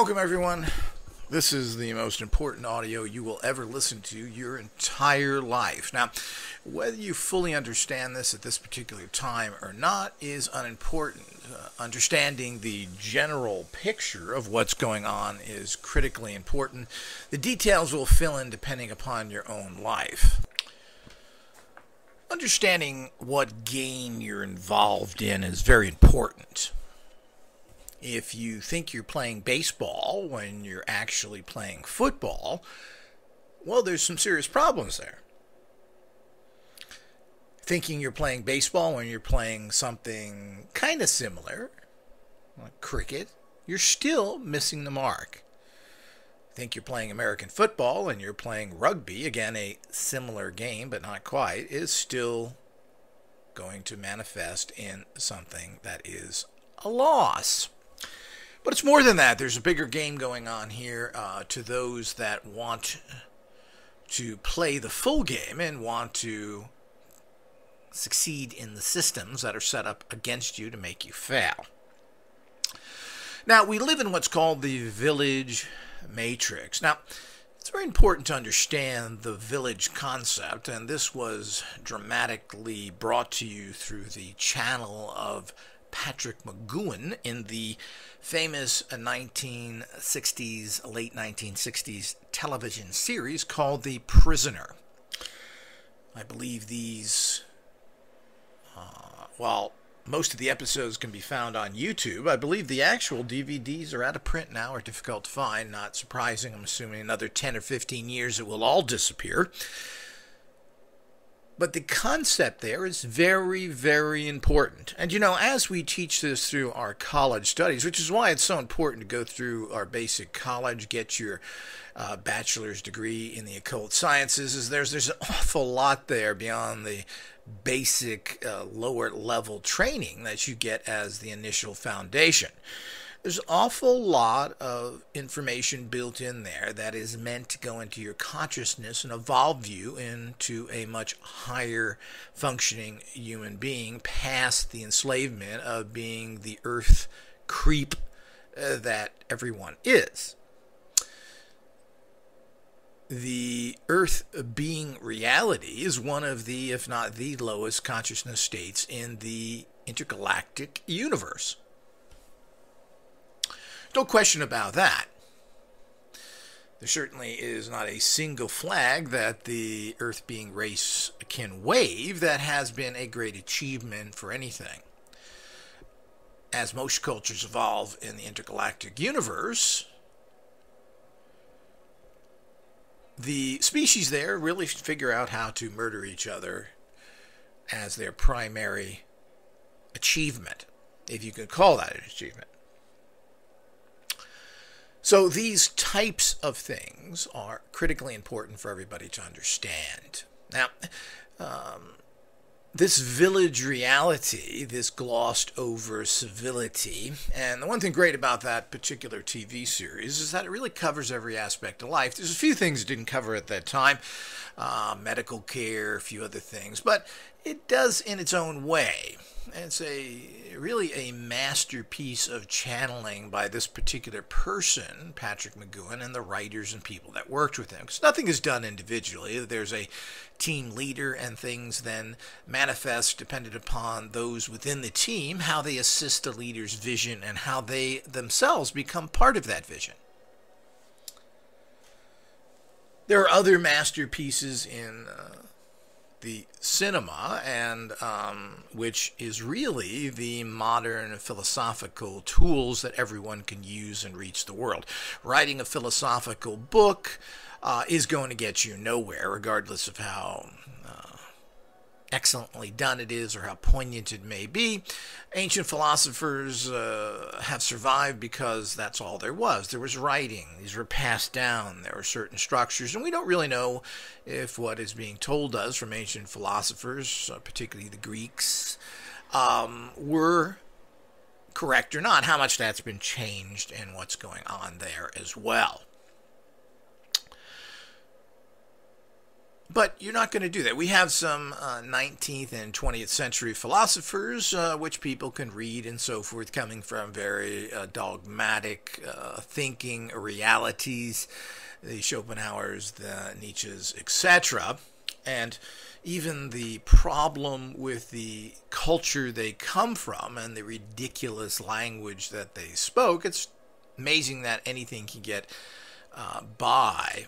Welcome, everyone. This is the most important audio you will ever listen to your entire life. Now, whether you fully understand this at this particular time or not is unimportant. Understanding the general picture of what's going on is critically important. The details will fill in depending upon your own life. Understanding what game you're involved in is very important. If you think you're playing baseball when you're actually playing football, well, there's some serious problems there. Thinking you're playing baseball when you're playing something kind of similar, like cricket, you're still missing the mark. Think you're playing American football and you're playing rugby, again, a similar game but not quite, is still going to manifest in something that is a loss. But it's more than that. There's a bigger game going on here to those that want to play the full game and want to succeed in the systems that are set up against you to make you fail. Now, we live in what's called the village matrix. Now, it's very important to understand the village concept, and this was dramatically brought to you through the channel of Patrick McGoohan in the famous 1960s, late 1960s television series called The Prisoner. I believe these, most of the episodes can be found on YouTube. I believe the actual DVDs are out of print now, or difficult to find. Not surprising. I'm assuming another 10 or 15 years it will all disappear. But the concept there is very, very important. And, as we teach this through our college studies, which is why it's so important to go through our basic college, get your bachelor's degree in the occult sciences, is there's an awful lot there beyond the basic lower level training that you get as the initial foundation. There's an awful lot of information built in there that is meant to go into your consciousness and evolve you into a much higher functioning human being past the enslavement of being the earth creep that everyone is. The earth being reality is one of the, if not the lowest consciousness states in the intergalactic universe. No question about that. There certainly is not a single flag that the Earth being race can wave that has been a great achievement for anything. As most cultures evolve in the intergalactic universe, the species there really figure out how to murder each other as their primary achievement, if you could call that an achievement. So these types of things are critically important for everybody to understand. Now, this village reality, this glossed over civility, and the one thing great about that particular TV series is that it really covers every aspect of life. There's a few things it didn't cover at that time, medical care, a few other things, but it does in its own way. It's really a masterpiece of channeling by this particular person, Patrick McGoohan, and the writers and people that worked with him. Because nothing is done individually. There's a team leader, and things then manifest dependent upon those within the team, how they assist the leader's vision and how they themselves become part of that vision. There are other masterpieces in the cinema, and which is really the modern philosophical tools that everyone can use and reach the world. Writing a philosophical book is going to get you nowhere, regardless of how excellently done it is or how poignant it may be. Ancient philosophers have survived because that's all there was. There was writing. These were passed down. There were certain structures, and we don't really know if what is being told us from ancient philosophers, particularly the Greeks, were correct or not, how much that's been changed and what's going on there as well. But you're not going to do that. We have some 19th and 20th century philosophers, which people can read and so forth, coming from very dogmatic thinking realities, the Schopenhauers, the Nietzsche's, etc. And even the problem with the culture they come from and the ridiculous language that they spoke, it's amazing that anything can get by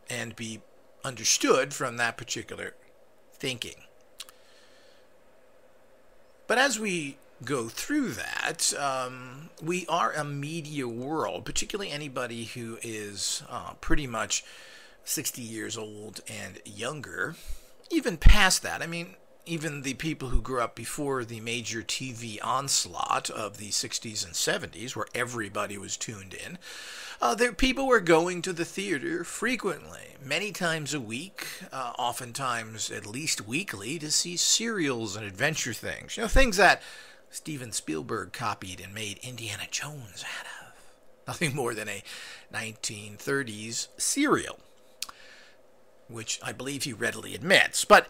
and be understood from that particular thinking. But as we go through that, we are a media world, particularly anybody who is pretty much 60 years old and younger, even past that. I mean, even the people who grew up before the major TV onslaught of the 60s and 70s, where everybody was tuned in, people were going to the theater frequently, many times a week, oftentimes at least weekly, to see serials and adventure things. You know, things that Steven Spielberg copied and made Indiana Jones out of. Nothing more than a 1930s serial, which I believe he readily admits. But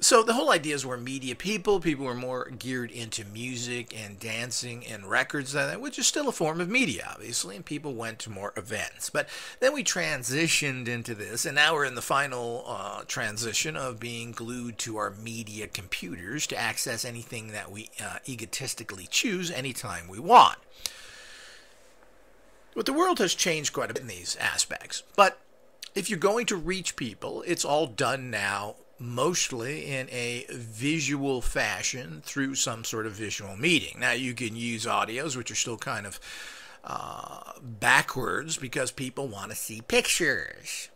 so the whole idea is we're media people. People were more geared into music and dancing and records, which is still a form of media, obviously, and people went to more events. But then we transitioned into this, and now we're in the final transition of being glued to our media computers to access anything that we egotistically choose anytime we want. But the world has changed quite a bit in these aspects. But if you're going to reach people, it's all done now mostly in a visual fashion through some sort of visual medium. Now, you can use audios, which are still kind of backwards because people want to see pictures.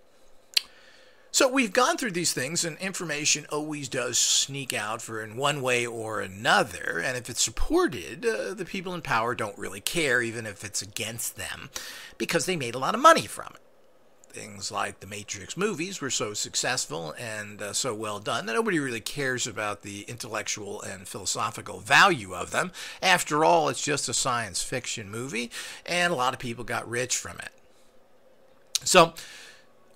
So we've gone through these things, and information always does sneak out in one way or another, and if it's supported, the people in power don't really care, even if it's against them, because they made a lot of money from it. Things like the Matrix movies were so successful and so well done that nobody really cares about the intellectual and philosophical value of them. After all, it's just a science fiction movie, and a lot of people got rich from it. So,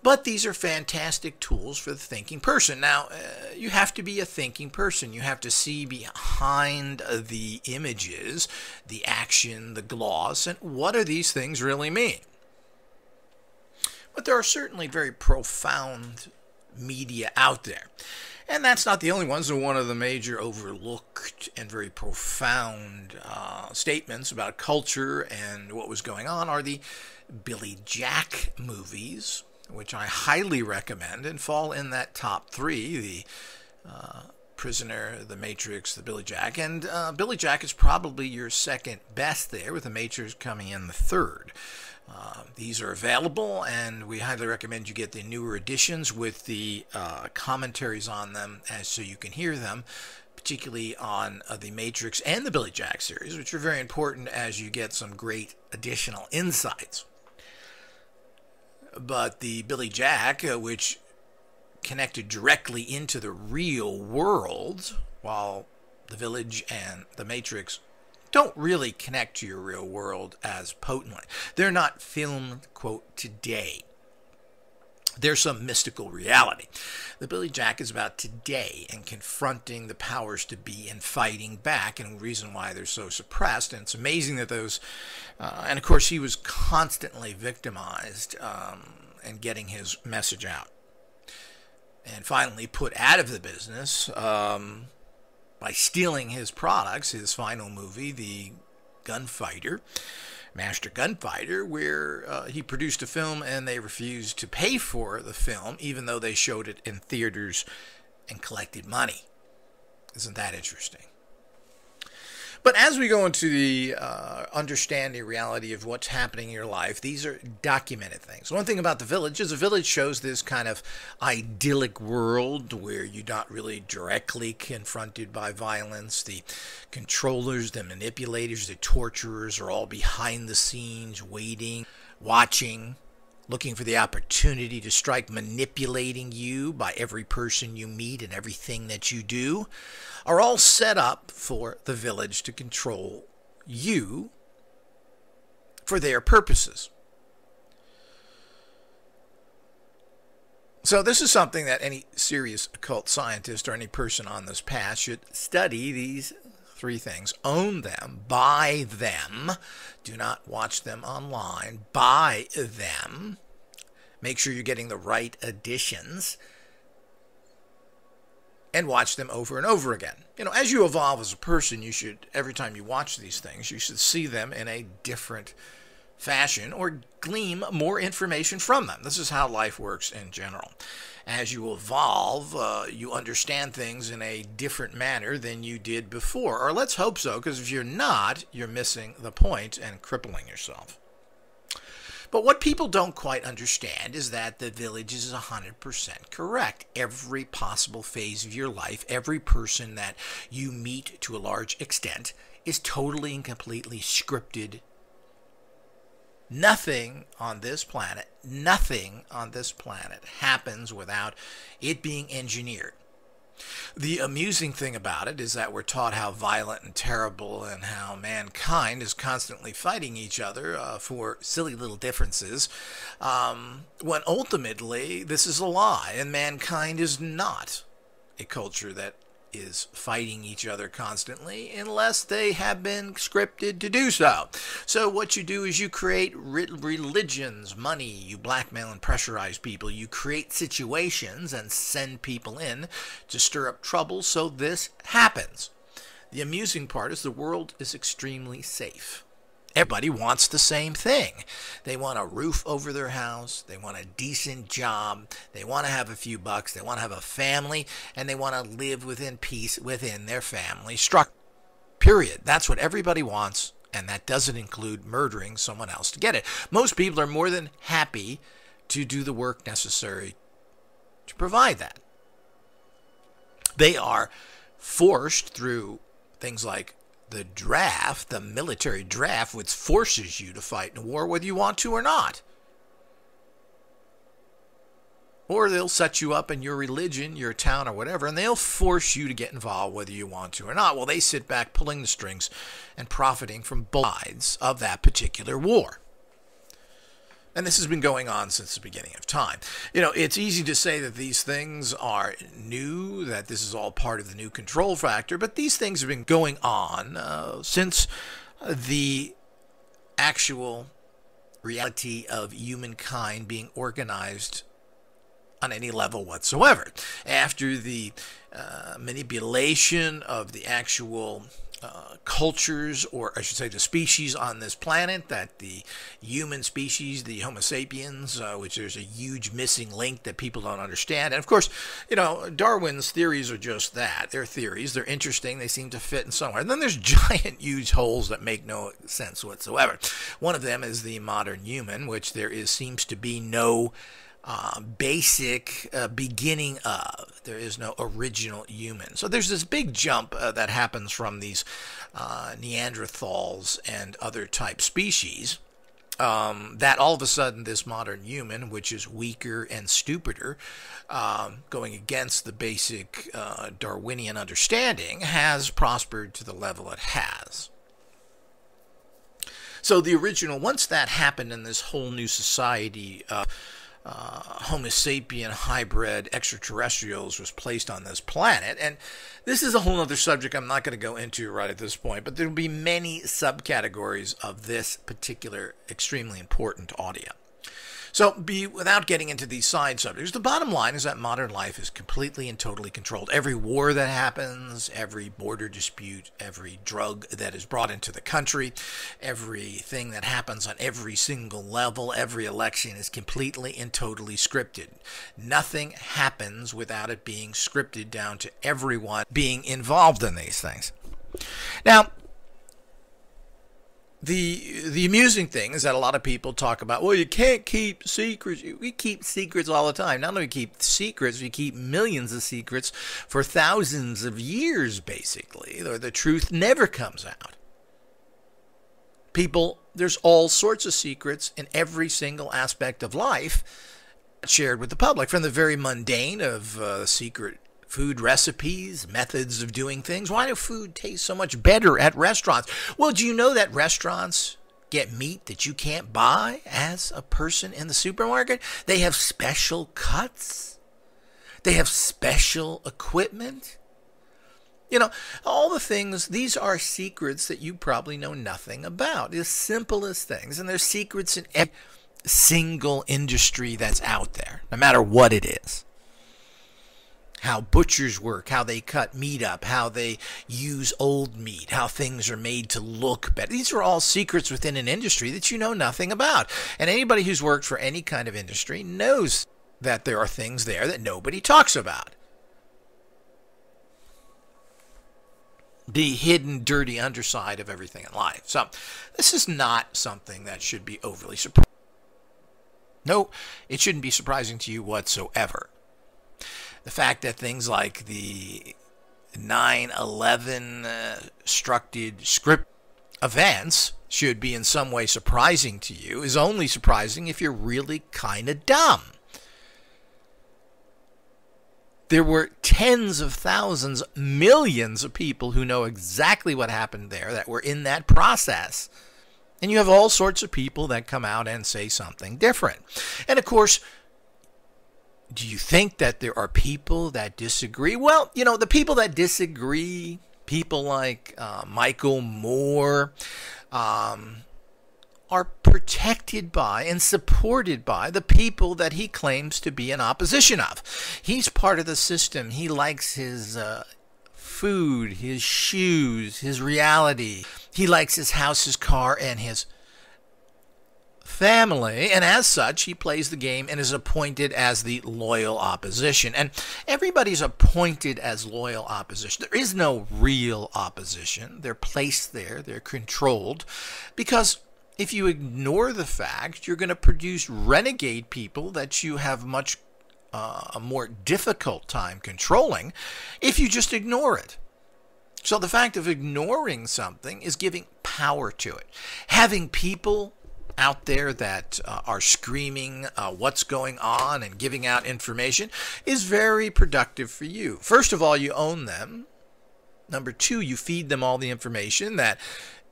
but these are fantastic tools for the thinking person. Now, you have to be a thinking person. You have to see behind the images, the action, the gloss, and what do these things really mean? But there are certainly very profound media out there. And that's not the only ones. So one of the major overlooked and very profound statements about culture and what was going on are the Billy Jack movies, which I highly recommend and fall in that top three, the Prisoner, The Matrix, the Billy Jack. And Billy Jack is probably your second best there, with The Matrix coming in the third. These are available, and we highly recommend you get the newer editions with the commentaries on them so you can hear them, particularly on the Matrix and the Billy Jack series, which are very important as you get some great additional insights. But the Billy Jack, which connected directly into the real world, while The Village and The Matrix don't really connect to your real world as potently. They're not filmed, quote, today. There's some mystical reality. The Billy Jack is about today and confronting the powers to be and fighting back, and the reason why they're so suppressed. And it's amazing that those, and of course he was constantly victimized and getting his message out. And finally put out of the business by stealing his products, his final movie, The Gunfighter, Master Gunfighter, where he produced a film and they refused to pay for the film, even though they showed it in theaters and collected money. Isn't that interesting? But as we go into the understanding reality of what's happening in your life, these are documented things. One thing about The Village is The Village shows this kind of idyllic world where you're not really directly confronted by violence. The controllers, the manipulators, the torturers are all behind the scenes, waiting, watching, looking for the opportunity to strike, manipulating you by every person you meet and everything that you do, are all set up for the village to control you for their purposes. So this is something that any serious occult scientist or any person on this path should study. These three things: own them, buy them, do not watch them online, buy them, make sure you're getting the right editions, and watch them over and over again. As you evolve as a person, you should, every time you watch these things, you should see them in a different fashion or glean more information from them. This is how life works in general. As you evolve, you understand things in a different manner than you did before. Or let's hope so, because if you're not, you're missing the point and crippling yourself. But what people don't quite understand is that the village is 100% correct. Every possible phase of your life, every person that you meet to a large extent, is totally and completely scripted. Nothing on this planet happens without it being engineered. The amusing thing about it is that we're taught how violent and terrible and how mankind is constantly fighting each other for silly little differences, when ultimately this is a lie, and mankind is not a culture that is fighting each other constantly unless they have been scripted to do so. So what you do is you create religions, money, you blackmail and pressurize people, you create situations and send people in to stir up trouble, so this happens. The amusing part is the world is extremely safe. Everybody wants the same thing. They want a roof over their house. They want a decent job. They want to have a few bucks. They want to have a family. And they want to live within peace within their family structure. Period. That's what everybody wants. And that doesn't include murdering someone else to get it. Most people are more than happy to do the work necessary to provide that. They are forced through things like the draft, the military draft, which forces you to fight in a war whether you want to or not. Or they'll set you up in your religion, your town, or whatever, and they'll force you to get involved whether you want to or not. Well, they sit back pulling the strings and profiting from both sides of that particular war. And this has been going on since the beginning of time. It's easy to say that these things are new, that this is all part of the new control factor, but these things have been going on since the actual reality of humankind being organized on any level whatsoever. After the manipulation of the actual cultures, or I should say the species on this planet, that the human species, the Homo sapiens, which there's a huge missing link that people don't understand. And of course, Darwin's theories are just that. They're theories. They're interesting. They seem to fit in somewhere. And then there's giant, huge holes that make no sense whatsoever. One of them is the modern human, which seems to be no basic beginning of. There is no original human. So there's this big jump that happens from these Neanderthals and other type species, that all of a sudden this modern human, which is weaker and stupider, going against the basic Darwinian understanding, has prospered to the level it has. So the original, once that happened in this whole new society, Homo sapien hybrid extraterrestrials was placed on this planet. And this is a whole other subject I'm not going to go into right at this point, but there will be many subcategories of this particular extremely important audio. So, without getting into these side subjects, the bottom line is that modern life is completely and totally controlled. Every war that happens, every border dispute, every drug that is brought into the country, everything that happens on every single level, every election is completely and totally scripted. Nothing happens without it being scripted down to everyone being involved in these things. Now, the amusing thing is that a lot of people talk about, well, you can't keep secrets. We keep secrets all the time. Not only keep secrets, we keep millions of secrets for thousands of years, basically. The truth never comes out. There's all sorts of secrets in every single aspect of life shared with the public, from the very mundane of secret food recipes, methods of doing things. Why do food taste so much better at restaurants? Well, do you know that restaurants get meat that you can't buy as a person in the supermarket? They have special cuts They have special equipment. All the things, these are secrets that you probably know nothing about. The simplest things. And there's secrets in every single industry that's out there, no matter what it is. How butchers work, how they cut meat up, how they use old meat, how things are made to look better. These are all secrets within an industry that you know nothing about. And anybody who's worked for any kind of industry knows that there are things there that nobody talks about. The hidden, dirty underside of everything in life. So this is not something that should be overly surprising. No, it shouldn't be surprising to you whatsoever. The fact that things like the 9/11 structured script events should be in some way surprising to you is only surprising if you're really kind of dumb. There were tens of thousands, millions of people who know exactly what happened there that were in that process. And you have all sorts of people that come out and say something different. And of course, do you think that there are people that disagree? Well, the people that disagree, people like Michael Moore, are protected by and supported by the people that he claims to be in opposition of. He's part of the system. He likes his food, his shoes, his reality. He likes his house, his car, and his family, and as such, he plays the game and is appointed as the loyal opposition. And everybody's appointed as loyal opposition. There is no real opposition. They're placed there. They're controlled because if you ignore the fact, you're going to produce renegade people that you have much a more difficult time controlling if you just ignore it. So the fact of ignoring something is giving power to it. Having people out there that are screaming what's going on and giving out information is very productive for you. First of all, you own them. Number two, you feed them all the information that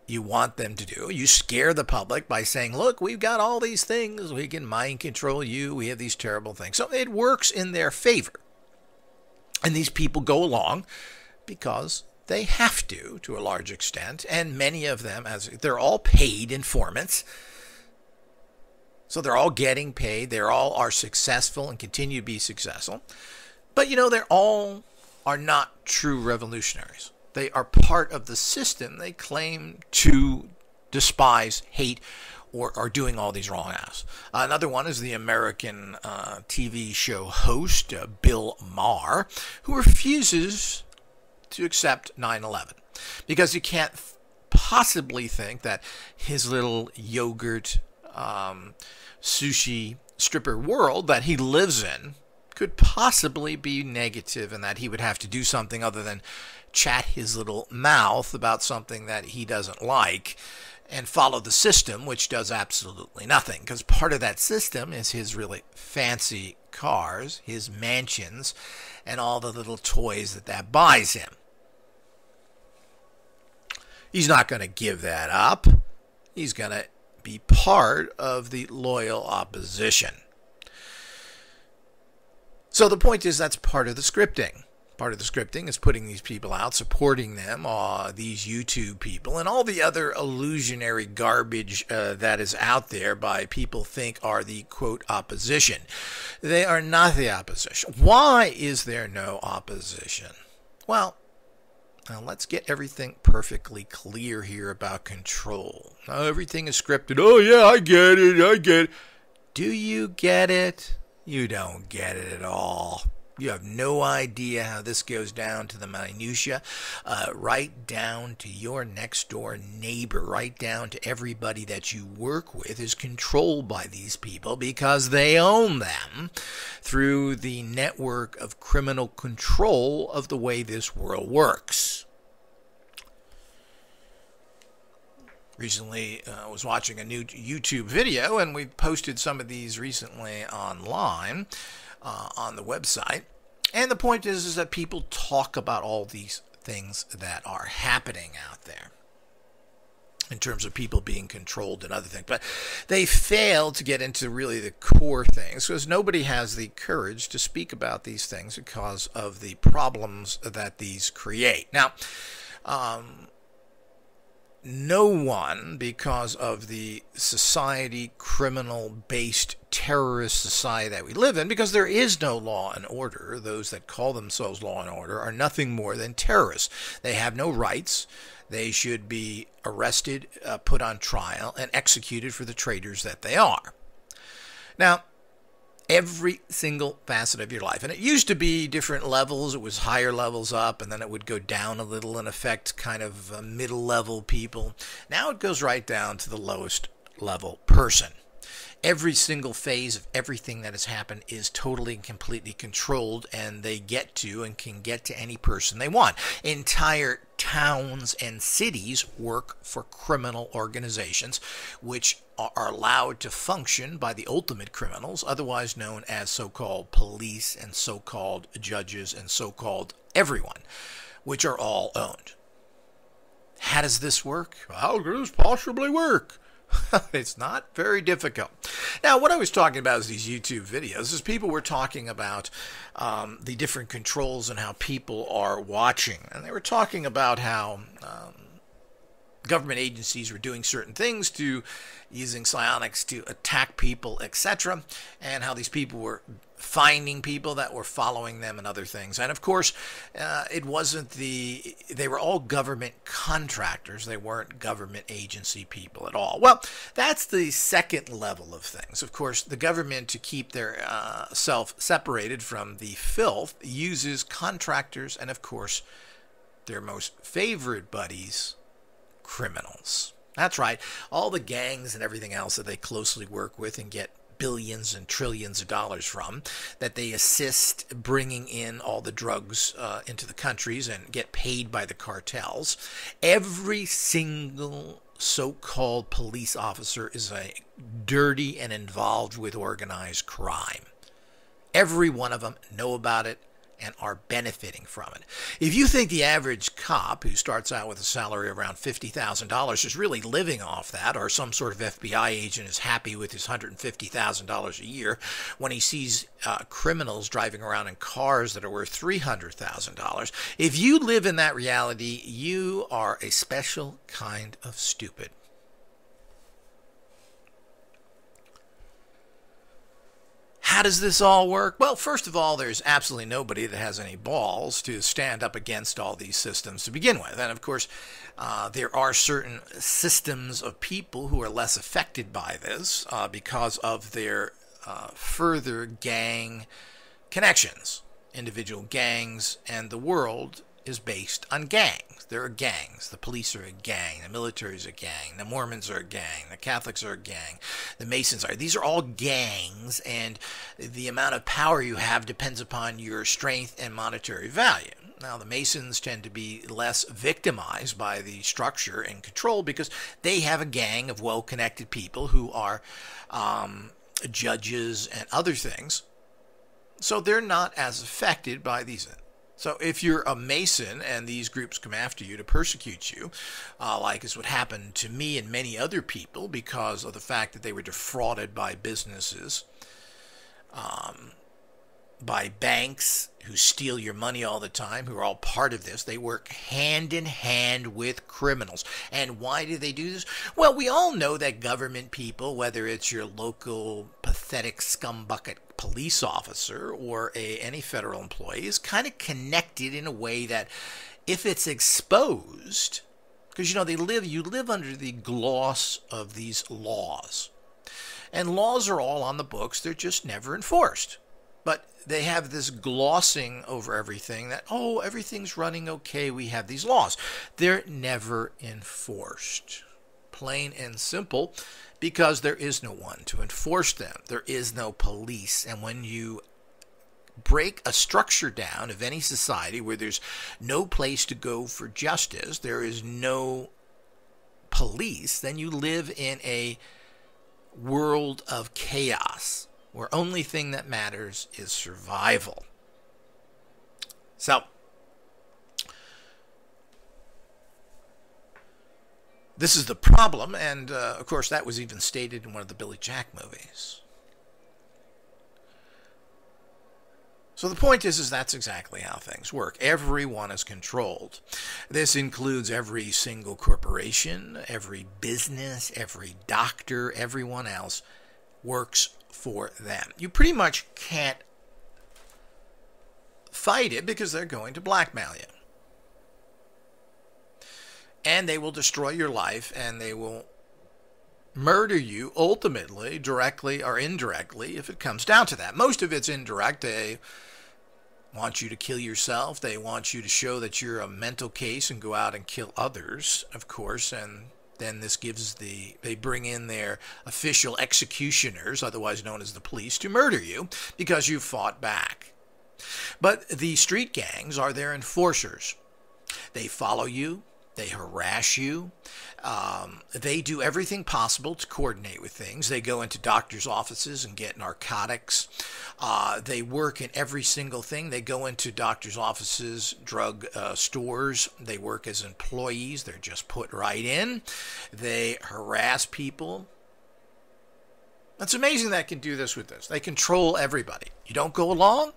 you want them to do. You scare the public by saying, look, we've got all these things. We can mind control you. We have these terrible things. So it works in their favor. And these people go along because they have to a large extent. And many of them, as they're all paid informants. So they're all getting paid. They all are successful and continue to be successful. But, they all are not true revolutionaries. They are part of the system they claim to despise, hate, or are doing all these wrong acts. Another one is the American TV show host, Bill Maher, who refuses to accept 9/11 because he can't possibly think that his little yogurt sushi stripper world that he lives in could possibly be negative and that he would have to do something other than chat his little mouth about something that he doesn't like and follow the system, which does absolutely nothing, because part of that system is his really fancy cars, his mansions, and all the little toys that buys him. He's not going to give that up. He's going to be part of the loyal opposition. So the point is that's part of the scripting. Part of the scripting is putting these people out, supporting them, these YouTube people, and all the other illusionary garbage that is out there by people think are the, quote, opposition. They are not the opposition. Why is there no opposition? Well, now let's get everything perfectly clear here about control. Now, everything is scripted. Oh, yeah, I get it. Do you get it? You don't get it at all. You have no idea how this goes down to the minutia, right down to your next door neighbor, right down to everybody that you work with is controlled by these people because they own them through the network of criminal control of the way this world works. Recently, I was watching a new YouTube video, and we posted some of these recently online. On the website. And the point is that people talk about all these things that are happening out there. in terms of people being controlled and other things. But they fail to get into really the core things because nobody has the courage to speak about these things because of the problems that these create. Now, no one, because of the society, criminal-based terrorist society that we live in, because there is no law and order, those that call themselves law and order are nothing more than terrorists. They have no rights. They should be arrested, put on trial, and executed for the traitors that they are. Now, every single facet of your life, and it used to be different levels. It was higher levels up, and then it would go down a little and affect kind of middle-level people. Now it goes right down to the lowest level person. Every single phase of everything that has happened is totally and completely controlled, and they get to and can get to any person they want. Entire towns and cities work for criminal organizations, which are allowed to function by the ultimate criminals, otherwise known as so-called police and so-called judges and so-called everyone, which are all owned. How does this work? How does this possibly work? It's not very difficult. Now, what I was talking about is these YouTube videos. Is people were talking about the different controls and how people are watching. And they were talking about how government agencies were doing certain things to using psionics to attack people, etc. And how these people were finding people that were following them and other things. And of course, it wasn't they were all government contractors. They weren't government agency people at all. Well, that's the second level of things. Of course, the government, to keep their self separated from the filth, uses contractors and, of course, their most favorite buddies, criminals. That's right. All the gangs and everything else that they closely work with and get billions and trillions of dollars from, that they assist bringing in all the drugs into the countries and get paid by the cartels. Every single so-called police officer is a dirty and involved with organized crime. Every one of them know about it and are benefiting from it. If you think the average cop who starts out with a salary around $50,000 is really living off that, or some sort of FBI agent is happy with his $150,000 a year when he sees criminals driving around in cars that are worth $300,000, if you live in that reality, you are a special kind of stupid. How does this all work? Well, first of all, there's absolutely nobody that has any balls to stand up against all these systems to begin with. And of course, there are certain systems of people who are less affected by this because of their further gang connections. Individual gangs, and the world is based on gangs. There are gangs. The police are a gang. The military is a gang. The Mormons are a gang. The Catholics are a gang. The Masons are. These are all gangs, and the amount of power you have depends upon your strength and monetary value. Now, the Masons tend to be less victimized by the structure and control because they have a gang of well-connected people who are judges and other things. So they're not as affected by these. So if you're a Mason and these groups come after you to persecute you, like is what happened to me and many other people because of the fact that they were defrauded by businesses, by banks who steal your money all the time, who are all part of this. They work hand in hand with criminals. And why do they do this? Well, we all know that government people, whether it's your local pathetic scumbucket police officer or any federal employee, is kind of connected in a way that if it's exposed, because you live under the gloss of these laws. And laws are all on the books, they're just never enforced. But they have this glossing over everything that, oh, everything's running okay, we have these laws. They're never enforced. Plain and simple, because there is no one to enforce them. There is no police. And when you break a structure down of any society where there's no place to go for justice, there is no police, then you live in a world of chaos where only thing that matters is survival. So, This is the problem, and of course that was even stated in one of the Billy Jack movies. So the point is that's exactly how things work. Everyone is controlled. This includes every single corporation, every business, every doctor, everyone else works for them. You pretty much can't fight it because they're going to blackmail you. And they will destroy your life, and they will murder you ultimately, directly or indirectly, if it comes down to that. Most of it's indirect. They want you to kill yourself. They want you to show that you're a mental case and go out and kill others, of course, and then this gives they bring in their official executioners, otherwise known as the police, to murder you because you fought back. But the street gangs are their enforcers. They follow you. They harass you. They do everything possible to coordinate with things. They go into doctors' offices and get narcotics. They work in every single thing. They go into doctors' offices, drug stores. They work as employees. They're just put right in. They harass people. It's amazing that they can do this with this. They control everybody. You don't go along?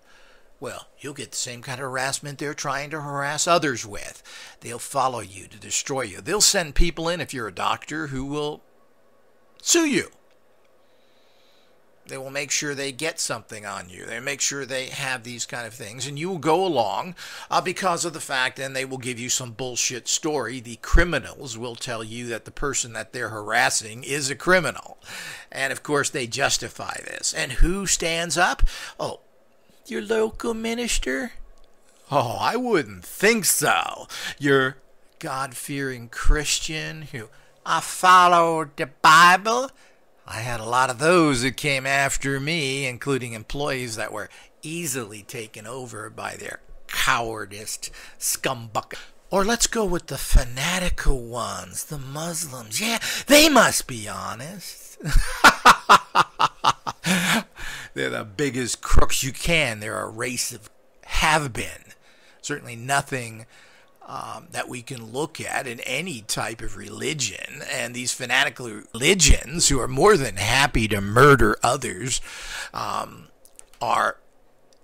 Well, you'll get the same kind of harassment they're trying to harass others with. They'll follow you to destroy you. They'll send people in, if you're a doctor, who will sue you. They will make sure they get something on you. They make sure they have these kind of things. And you will go along because of the fact, and they will give you some bullshit story. The criminals will tell you that the person that they're harassing is a criminal. And, of course, they justify this. And who stands up? Oh, your local minister? Oh, I wouldn't think so. Your God-fearing Christian who, I followed the Bible. I had a lot of those that came after me, including employees that were easily taken over by their cowardice scumbuck. Or let's go with the fanatical ones, the Muslims. Yeah, they must be honest. They're the biggest crooks you can. They're a race of have-been. Certainly nothing that we can look at in any type of religion. And these fanatical religions, who are more than happy to murder others, are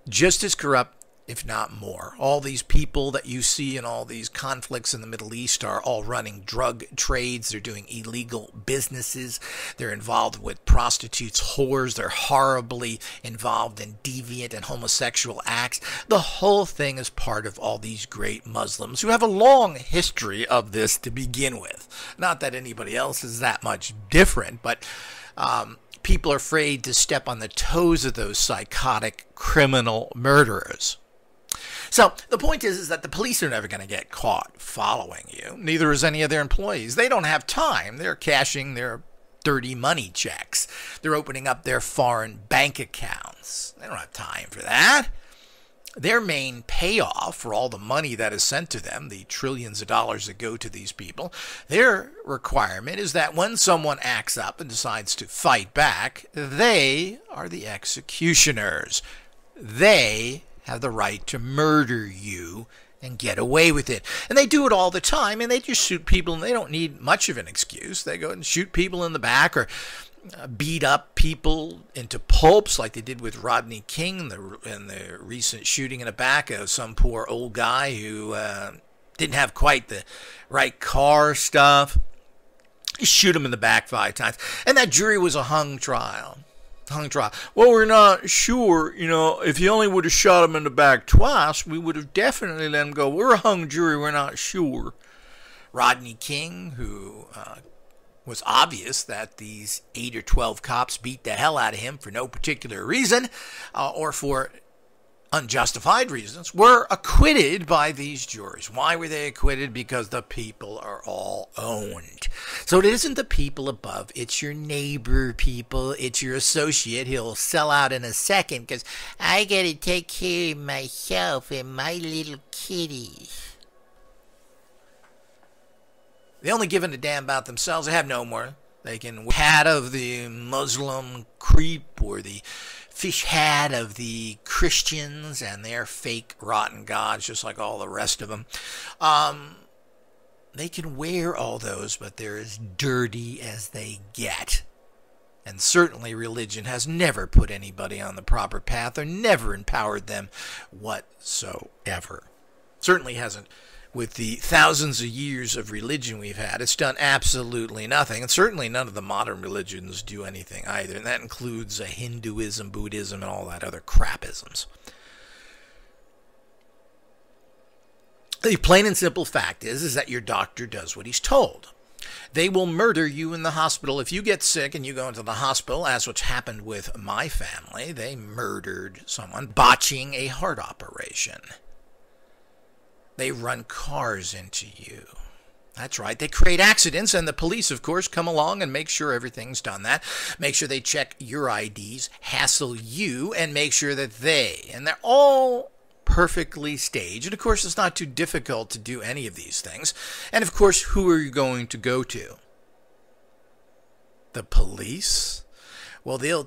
just as corrupt, if not more. All these people that you see in all these conflicts in the Middle East are all running drug trades. They're doing illegal businesses. They're involved with prostitutes, whores. They're horribly involved in deviant and homosexual acts. The whole thing is part of all these great Muslims who have a long history of this to begin with. Not that anybody else is that much different, but people are afraid to step on the toes of those psychotic criminal murderers. So the point is that the police are never going to get caught following you. Neither is any of their employees. They don't have time. They're cashing their dirty money checks. They're opening up their foreign bank accounts. They don't have time for that. Their main payoff for all the money that is sent to them, the trillions of dollars that go to these people, their requirement is that when someone acts up and decides to fight back, they are the executioners. They have the right to murder you and get away with it. And they do it all the time, and they just shoot people, and they don't need much of an excuse. They go and shoot people in the back or beat up people into pulps like they did with Rodney King in the recent shooting in the back of some poor old guy who didn't have quite the right car stuff. You shoot him in the back 5 times. And that jury was a hung trial. Well, we're not sure, if he only would have shot him in the back twice, we would have definitely let him go. We're a hung jury, we're not sure. Rodney King, who was obvious that these 8 or 12 cops beat the hell out of him for no particular reason, or for unjustified reasons, were acquitted by these juries. Why were they acquitted? Because the people are all owned. So it isn't the people above, it's your neighbor people, it's your associate. He'll sell out in a second because I gotta take care of myself and my little kitty. They only give a damn about themselves. They have no more. They can hat of the Muslim creep or the fish hat of the Christians and their fake rotten gods, just like all the rest of them. they can wear all those, but they're as dirty as they get. And certainly religion has never put anybody on the proper path or never empowered them whatsoever. Certainly hasn't with the thousands of years of religion we've had. It's done absolutely nothing. And certainly none of the modern religions do anything either. And that includes Hinduism, Buddhism, and all that other crapisms. The plain and simple fact is that your doctor does what he's told. They will murder you in the hospital. If you get sick and you go into the hospital, as what's happened with my family, they murdered someone botching a heart operation. They run cars into you. That's right. They create accidents, and the police, of course, come along and make sure everything's done that. Make sure they check your IDs, hassle you, and make sure that and they're all perfectly staged. And, of course, it's not too difficult to do any of these things. And, of course, who are you going to go to? The police? Well, they'll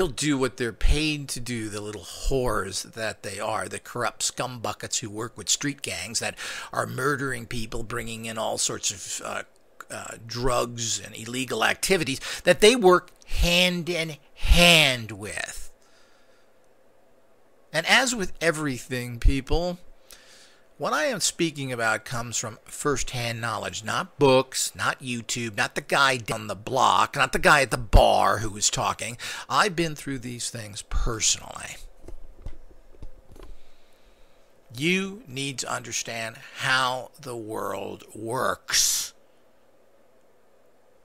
do what they're paid to do, the little whores that they are, the corrupt scumbuckets who work with street gangs that are murdering people, bringing in all sorts of drugs and illegal activities that they work hand in hand with. And as with everything, people, what I am speaking about comes from first-hand knowledge, not books, not YouTube, not the guy down the block, not the guy at the bar who was talking. I've been through these things personally. You need to understand how the world works.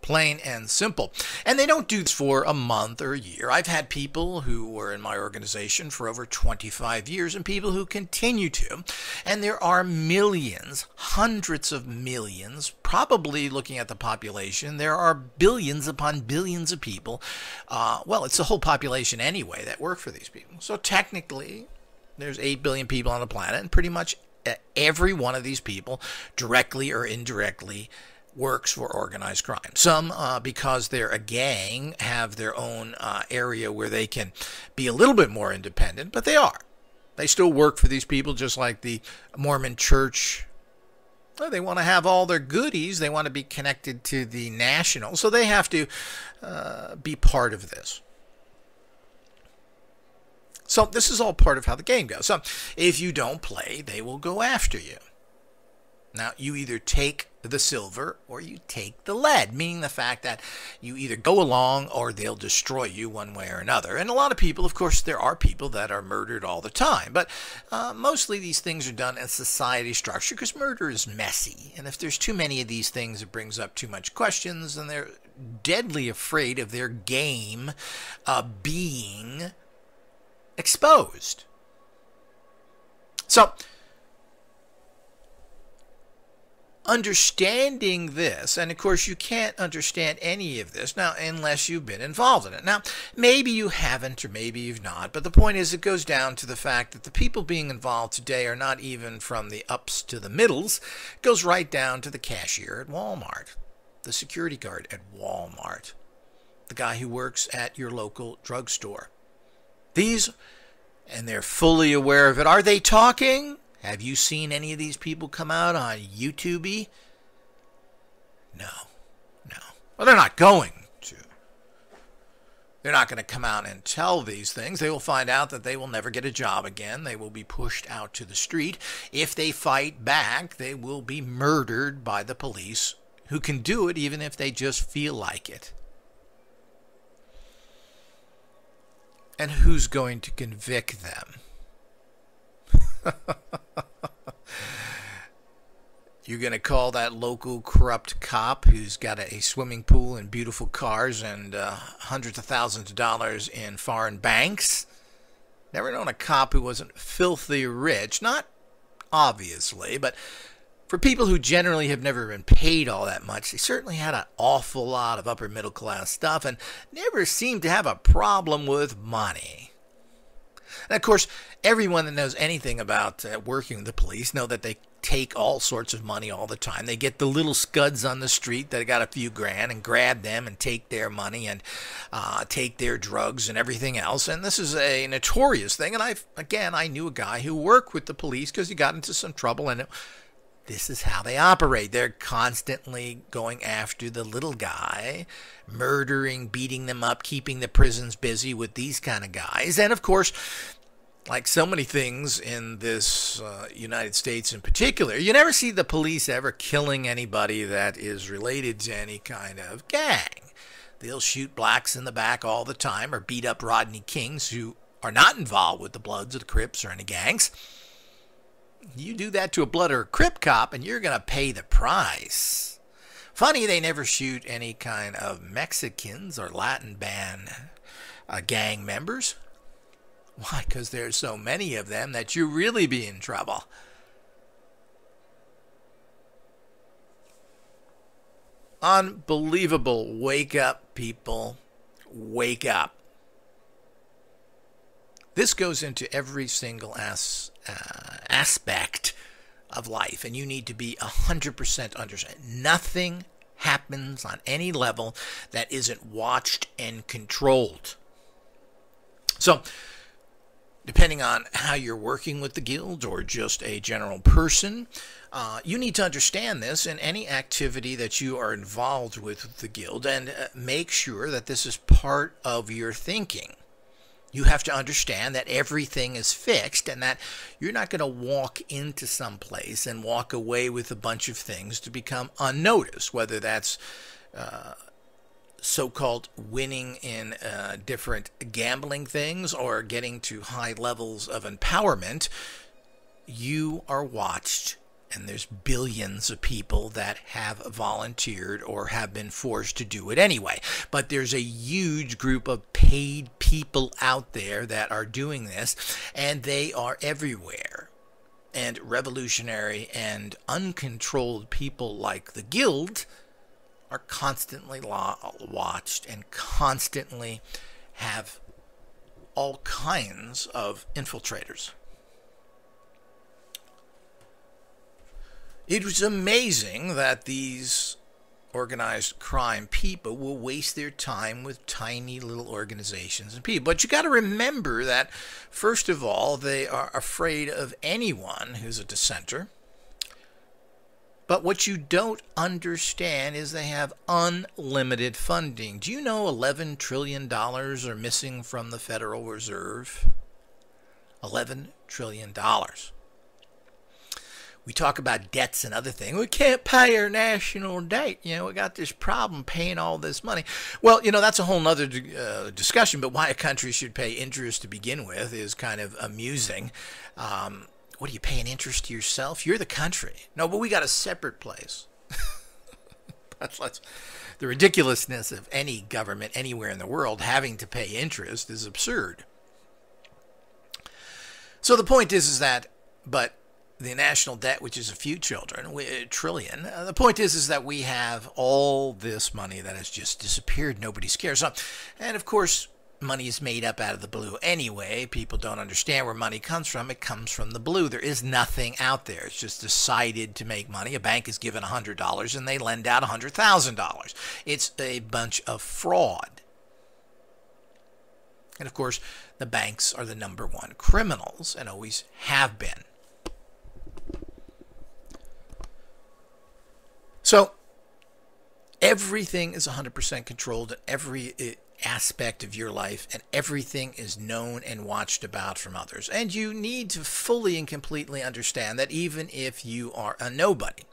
Plain and simple. And they don't do this for a month or a year. I've had people who were in my organization for over 25 years and people who continue to. And there are millions, hundreds of millions, probably looking at the population, there are billions upon billions of people. Well, it's the whole population anyway that work for these people. So technically, there's 8 billion people on the planet, and pretty much every one of these people, directly or indirectly, works for organized crime. Some, because they're a gang, have their own area where they can be a little bit more independent, but they are. They still work for these people, just like the Mormon church. Well, they want to have all their goodies. They want to be connected to the national, so they have to be part of this. So this is all part of how the game goes. So if you don't play, they will go after you. Now, you either take the silver or you take the lead, meaning the fact that you either go along or they'll destroy you one way or another. And a lot of people, of course, there are people that are murdered all the time. But mostly these things are done in society structure because murder is messy. And if there's too many of these things, it brings up too much questions. And they're deadly afraid of their game being exposed. So, understanding this, and of course you can't understand any of this now unless you've been involved in it. Now, maybe you haven't or maybe you've not, but the point is it goes down to the fact that the people being involved today are not even from the ups to the middles. It goes right down to the cashier at Walmart, the security guard at Walmart, the guy who works at your local drugstore. These, and they're fully aware of it. Are they talking? Have you seen any of these people come out on YouTube? No. Well, they're not going to. They're not going to come out and tell these things. They will find out that they will never get a job again. They will be pushed out to the street. If they fight back, they will be murdered by the police, who can do it even if they just feel like it. And who's going to convict them? You're going to call that local corrupt cop who's got a swimming pool and beautiful cars and hundreds of thousands of dollars in foreign banks? Never known a cop who wasn't filthy rich. Not obviously, but for people who generally have never been paid all that much, they certainly had an awful lot of upper middle class stuff and never seemed to have a problem with money. And of course, everyone that knows anything about working with the police know that they take all sorts of money all the time. They get the little scuds on the street that got a few grand and grab them and take their money and take their drugs and everything else. And this is a notorious thing. And I knew a guy who worked with the police because he got into some trouble and it This is how they operate. They're constantly going after the little guy, murdering, beating them up, keeping the prisons busy with these kind of guys. And of course, like so many things in this United States in particular, you never see the police ever killing anybody that is related to any kind of gang. They'll shoot blacks in the back all the time or beat up Rodney Kings who are not involved with the Bloods or the Crips or any gangs. You do that to a Blood or a Crip cop and you're going to pay the price. Funny, they never shoot any kind of Mexicans or Latin band gang members. Why? Because there's so many of them that you really be in trouble. Unbelievable. Wake up, people. Wake up. This goes into every single aspect of life, and you need to be 100% understand. Nothing happens on any level that isn't watched and controlled. So, depending on how you're working with the guild or just a general person, you need to understand this in any activity that you are involved with the guild, and make sure that this is part of your thinking. You have to understand that everything is fixed and that you're not going to walk into some place and walk away with a bunch of things to become unnoticed, whether that's so-called winning in different gambling things or getting to high levels of empowerment. You are watched, and there's billions of people that have volunteered or have been forced to do it anyway. But there's a huge group of paid people out there that are doing this, and they are everywhere. And revolutionary and uncontrolled people like the guild are constantly watched and constantly have all kinds of infiltrators. It was amazing that these organized crime people will waste their time with tiny little organizations and people. But you got to remember that, first of all, they are afraid of anyone who's a dissenter. But what you don't understand is they have unlimited funding. Do you know $11 trillion are missing from the Federal Reserve? $11 trillion. We talk about debts and other things. We can't pay our national debt. You know, we got this problem paying all this money. Well, you know, that's a whole other discussion, but why a country should pay interest to begin with is kind of amusing. What are you paying interest to yourself? You're the country. No, but we got a separate place. The ridiculousness of any government anywhere in the world having to pay interest is absurd. So the point is that, but the national debt, which is a few trillion, the point is that we have all this money that has just disappeared. Nobody's cares. So, and of course, money is made up out of the blue anyway. People don't understand where money comes from. It comes from the blue. There is nothing out there. It's just decided to make money. A bank is given $100 and they lend out $100,000. It's a bunch of fraud. And of course, the banks are the number one criminals and always have been. So everything is 100% controlled in every aspect of your life, and everything is known and watched about from others. And you need to fully and completely understand that even if you are a nobody,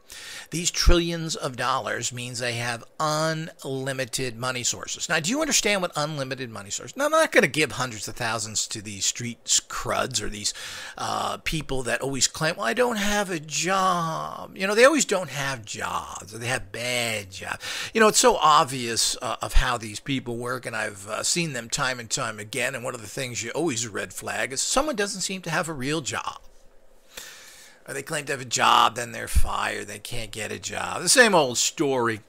these trillions of dollars means they have unlimited money sources. Now, do you understand what unlimited money sources? Now, I'm not going to give hundreds of thousands to these street crudds or these people that always claim, well, I don't have a job. You know, they always don't have jobs, or they have bad jobs. You know, it's so obvious of how these people work, and I've seen them time and time again, and one of the things you always red flag is someone doesn't seem to have a real job. Or they claim to have a job, then they're fired. They can't get a job. The same old story.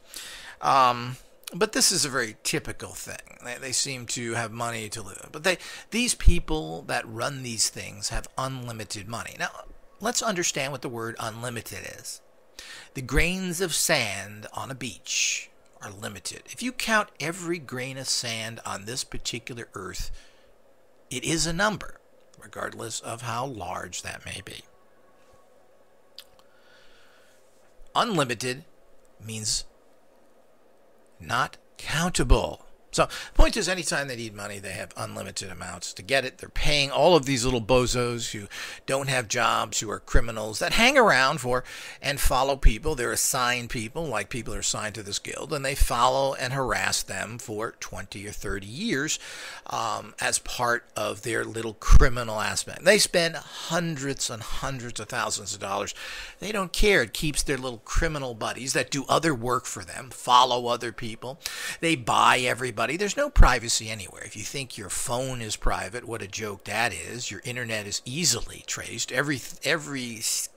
But this is a very typical thing. They seem to have money to live. But these people that run these things have unlimited money. Now, let's understand what the word unlimited is. The grains of sand on a beach are limited. If you count every grain of sand on this particular earth, it is a number, regardless of how large that may be. Unlimited means not countable. So the point is, anytime they need money, they have unlimited amounts to get it. They're paying all of these little bozos who don't have jobs, who are criminals, that hang around for and follow people. They're assigned people, like people are assigned to this guild, and they follow and harass them for 20 or 30 years as part of their little criminal aspect. They spend hundreds and hundreds of thousands of dollars. They don't care. It keeps their little criminal buddies that do other work for them, follow other people. They buy everybody. There's no privacy anywhere. If you think your phone is private, what a joke that is. Your internet is easily traced. Every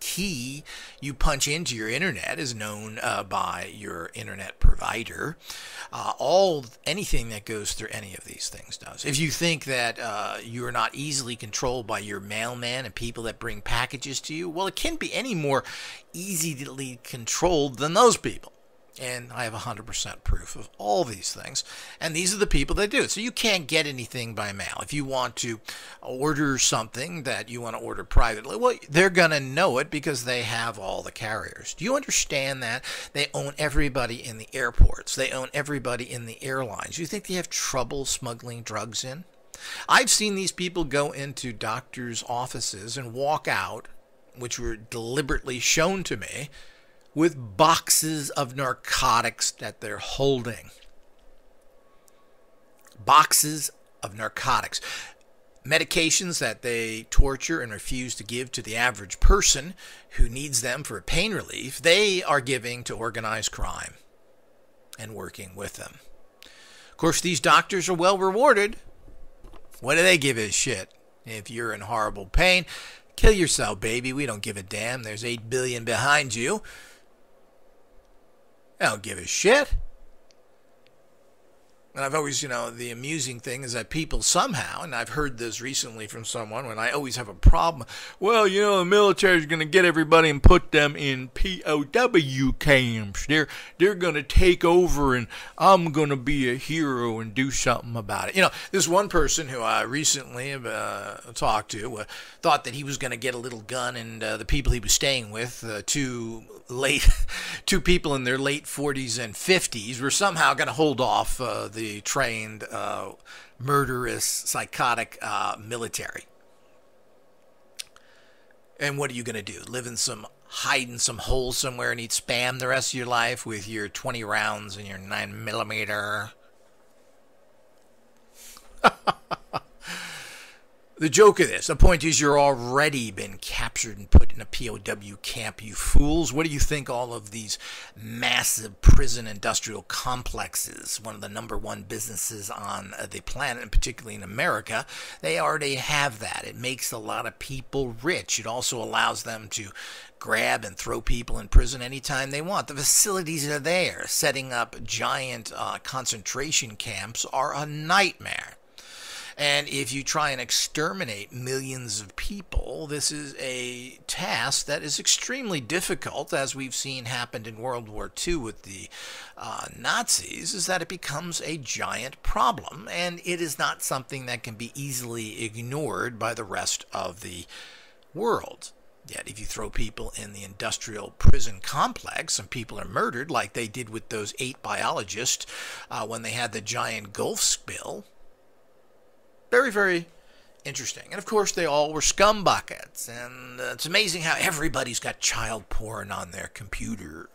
key you punch into your internet is known by your internet provider. Anything that goes through any of these things does. If you think that you are not easily controlled by your mailman and people that bring packages to you, well, it can't be any more easily controlled than those people. And I have 100% proof of all these things. And these are the people that do it. So you can't get anything by mail. If you want to order something that you want to order privately, well, they're going to know it because they have all the carriers. Do you understand that? They own everybody in the airports. They own everybody in the airlines. You think they have trouble smuggling drugs in? I've seen these people go into doctors' offices and walk out, which were deliberately shown to me, with boxes of narcotics that they're holding. Boxes of narcotics. Medications that they torture and refuse to give to the average person who needs them for pain relief, they are giving to organized crime and working with them. Of course, these doctors are well rewarded. What do they give a shit? If you're in horrible pain, kill yourself, baby. We don't give a damn. There's 8 billion behind you. I don't give a shit. And I've always, the amusing thing is that people somehow, and I've heard this recently from someone when I always have a problem, well, the military's going to get everybody and put them in POW camps. They're going to take over and I'm going to be a hero and do something about it. This one person who I recently talked to thought that he was going to get a little gun, and the people he was staying with, two people in their late 40s and 50s, were somehow going to hold off the trained, murderous, psychotic military. And what are you going to do? Hide in some hole somewhere and eat Spam the rest of your life with your 20 rounds and your 9mm? The joke of this, the point is, you're already been captured and put in a POW camp, you fools. What do you think all of these massive prison industrial complexes, one of the #1 businesses on the planet, and particularly in America, they already have that. It makes a lot of people rich. It also allows them to grab and throw people in prison anytime they want. The facilities are there. Setting up giant concentration camps are a nightmare. And if you try and exterminate millions of people, this is a task that is extremely difficult, as we've seen happened in World War II with the Nazis, is that it becomes a giant problem, and it is not something that can be easily ignored by the rest of the world. Yet if you throw people in the industrial prison complex and people are murdered, like they did with those 8 biologists when they had the giant Gulf spill, very, very interesting. And of course, they all were scum buckets. And it's amazing how everybody's got child porn on their computer.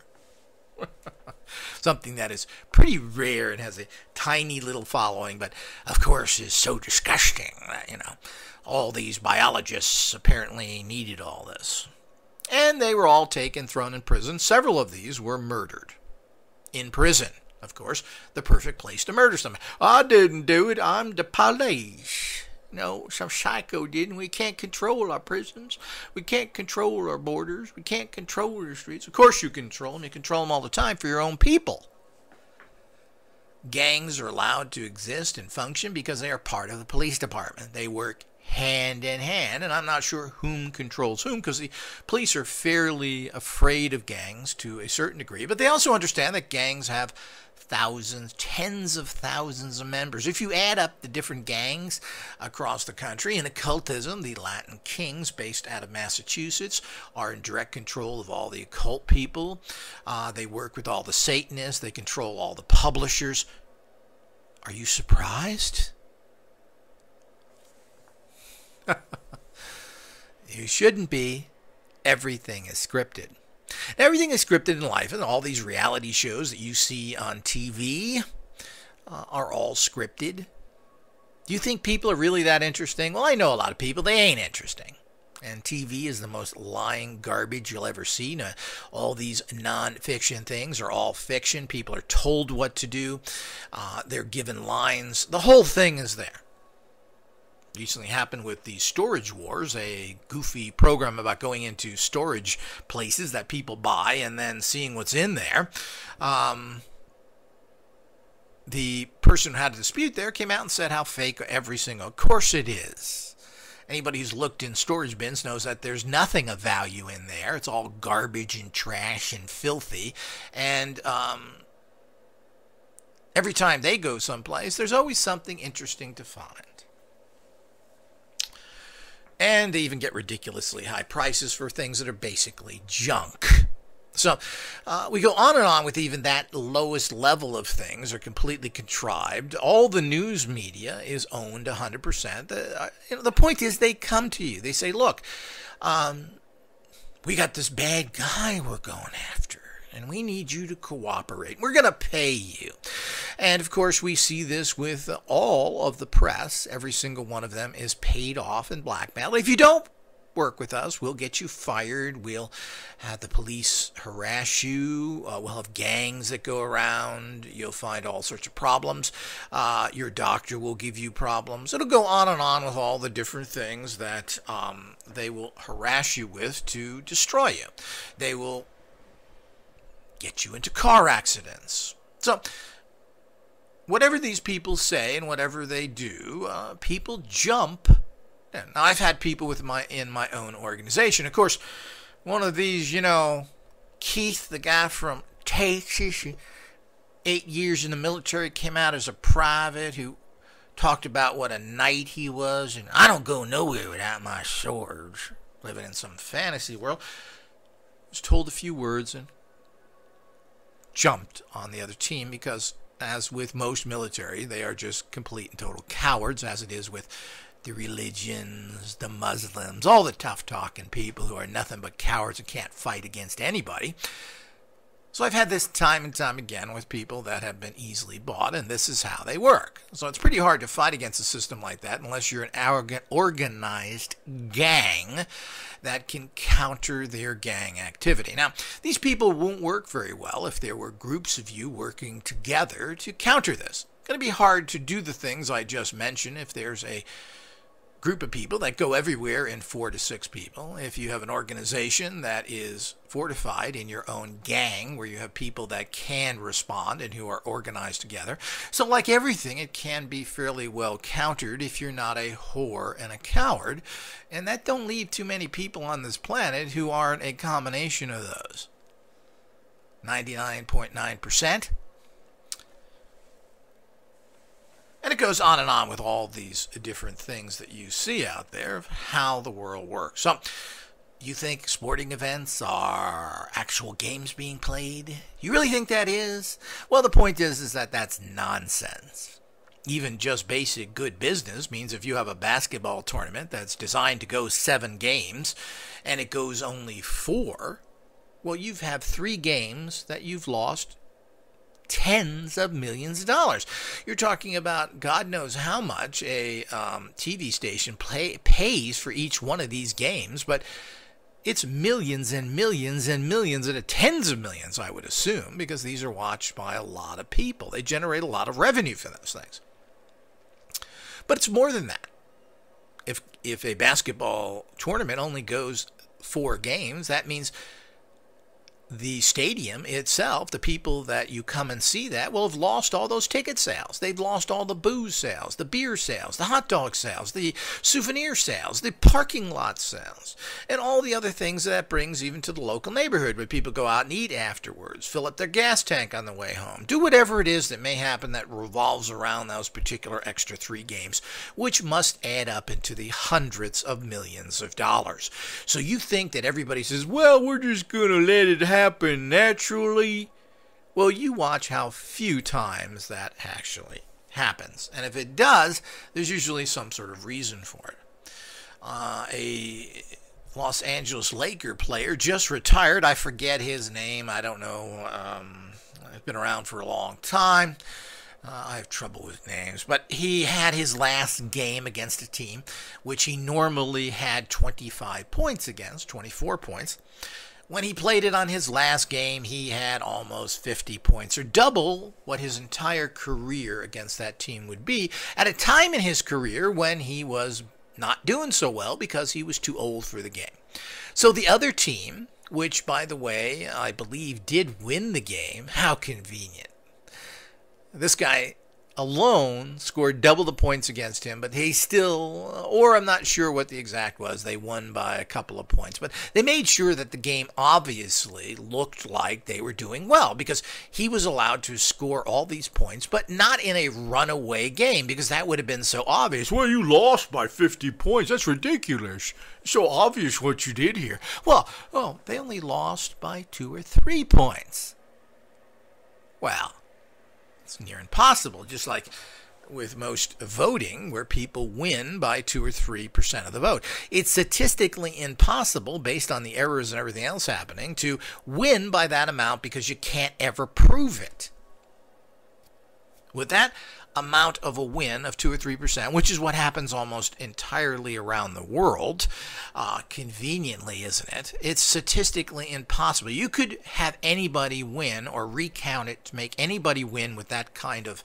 Something that is pretty rare and has a tiny little following, but of course is so disgusting that, all these biologists apparently needed all this. And they were all taken, thrown in prison. Several of these were murdered in prison. Of course, the perfect place to murder somebody. I didn't do it. I'm the police. No, some psycho did, and we can't control our prisons. We can't control our borders. We can't control the streets. Of course you control them. You control them all the time for your own people. Gangs are allowed to exist and function because they are part of the police department. They work hand in hand, and I'm not sure whom controls whom, because the police are fairly afraid of gangs to a certain degree, but they also understand that gangs have thousands, tens of thousands of members. If you add up the different gangs across the country, in occultism, the Latin Kings, based out of Massachusetts, are in direct control of all the occult people. They work with all the Satanists. They control all the publishers. Are you surprised? You shouldn't be. Everything is scripted. Everything is scripted in life, and all these reality shows that you see on TV are all scripted. Do you think people are really that interesting? Well, I know a lot of people. They ain't interesting. And TV is the most lying garbage you'll ever see. Now, all these non-fiction things are all fiction. People are told what to do. They're given lines. The whole thing is there. Recently happened with the Storage Wars, a goofy program about going into storage places that people buy and then seeing what's in there. The person who had a dispute there came out and said how fake every single... Of course it is. Anybody who's looked in storage bins knows that there's nothing of value in there. It's all garbage and trash and filthy. And every time they go someplace, there's always something interesting to find. And they even get ridiculously high prices for things that are basically junk. So we go on and on with even that lowest level of things are completely contrived. All the news media is owned 100%. The point is they come to you. They say, look, we got this bad guy we're going after, and we need you to cooperate. We're going to pay you. And, of course, we see this with all of the press. Every single one of them is paid off and blackmailed. If you don't work with us, we'll get you fired. We'll have the police harass you. We'll have gangs that go around. You'll find all sorts of problems. Your doctor will give you problems. It'll go on and on with all the different things that they will harass you with to destroy you. They will get you into car accidents. So whatever these people say and whatever they do, people jump. Now, I've had people in my own organization. Of course, one of these, Keith, the guy from Texas, 8 years in the military, came out as a private who talked about what a knight he was, and I don't go nowhere without my swords, living in some fantasy world. Was told a few words and jumped on the other team because, as with most military, they are just complete and total cowards, as it is with the religions, the Muslims, all the tough-talking people who are nothing but cowards and can't fight against anybody. So I've had this time and time again with people that have been easily bought, and this is how they work. So it's pretty hard to fight against a system like that unless you're an arrogant, organized gang that can counter their gang activity. Now, these people won't work very well if there were groups of you working together to counter this. It's going to be hard to do the things I just mentioned if there's a group of people that go everywhere in 4 to 6 people. If you have an organization that is fortified in your own gang where you have people that can respond and who are organized together. So like everything, it can be fairly well countered if you're not a whore and a coward. And that don't leave too many people on this planet who aren't a combination of those. 99.9%. And it goes on and on with all these different things that you see out there of how the world works. So, you think sporting events are actual games being played? You really think that is? Well, the point is that that's nonsense. Even just basic good business means if you have a basketball tournament that's designed to go 7 games and it goes only 4, well, you have 3 games that you've lost tens of millions of dollars. You're talking about God knows how much a TV station pays for each one of these games, but it's millions and millions and millions and tens of millions, I would assume, because these are watched by a lot of people. They generate a lot of revenue for those things. But it's more than that. If a basketball tournament only goes 4 games, that means the stadium itself, the people that you come and see that, will have lost all those ticket sales. They've lost all the booze sales, the beer sales, the hot dog sales, the souvenir sales, the parking lot sales, and all the other things that brings even to the local neighborhood where people go out and eat afterwards, fill up their gas tank on the way home, do whatever it is that may happen that revolves around those particular extra 3 games, which must add up into the hundreds of millions of dollars. So you think that everybody says, well, we're just going to let it happen naturally? Well, you watch how few times that actually happens. And if it does, there's usually some sort of reason for it. A Los Angeles Laker player just retired. I forget his name. I don't know. I've been around for a long time. I have trouble with names, but he had his last game against a team which he normally had 25 points against, 24 points. When he played it on his last game, he had almost 50 points, or double what his entire career against that team would be, at a time in his career when he was not doing so well because he was too old for the game. So the other team, which, by the way, I believe did win the game, how convenient. This guy alone scored double the points against him, but he still, or I'm not sure what the exact was, they won by a couple of points. But they made sure that the game obviously looked like they were doing well because he was allowed to score all these points, but not in a runaway game because that would have been so obvious. Well, you lost by 50 points. That's ridiculous. So obvious what you did here. Well, they only lost by 2 or 3 points. Well, it's near impossible, just like with most voting, where people win by 2 or 3% of the vote. It's statistically impossible, based on the errors and everything else happening, to win by that amount because you can't ever prove it. With that amount of a win of 2 or 3%, which is what happens almost entirely around the world, conveniently, isn't it? It's statistically impossible. You could have anybody win or recount it to make anybody win with that kind of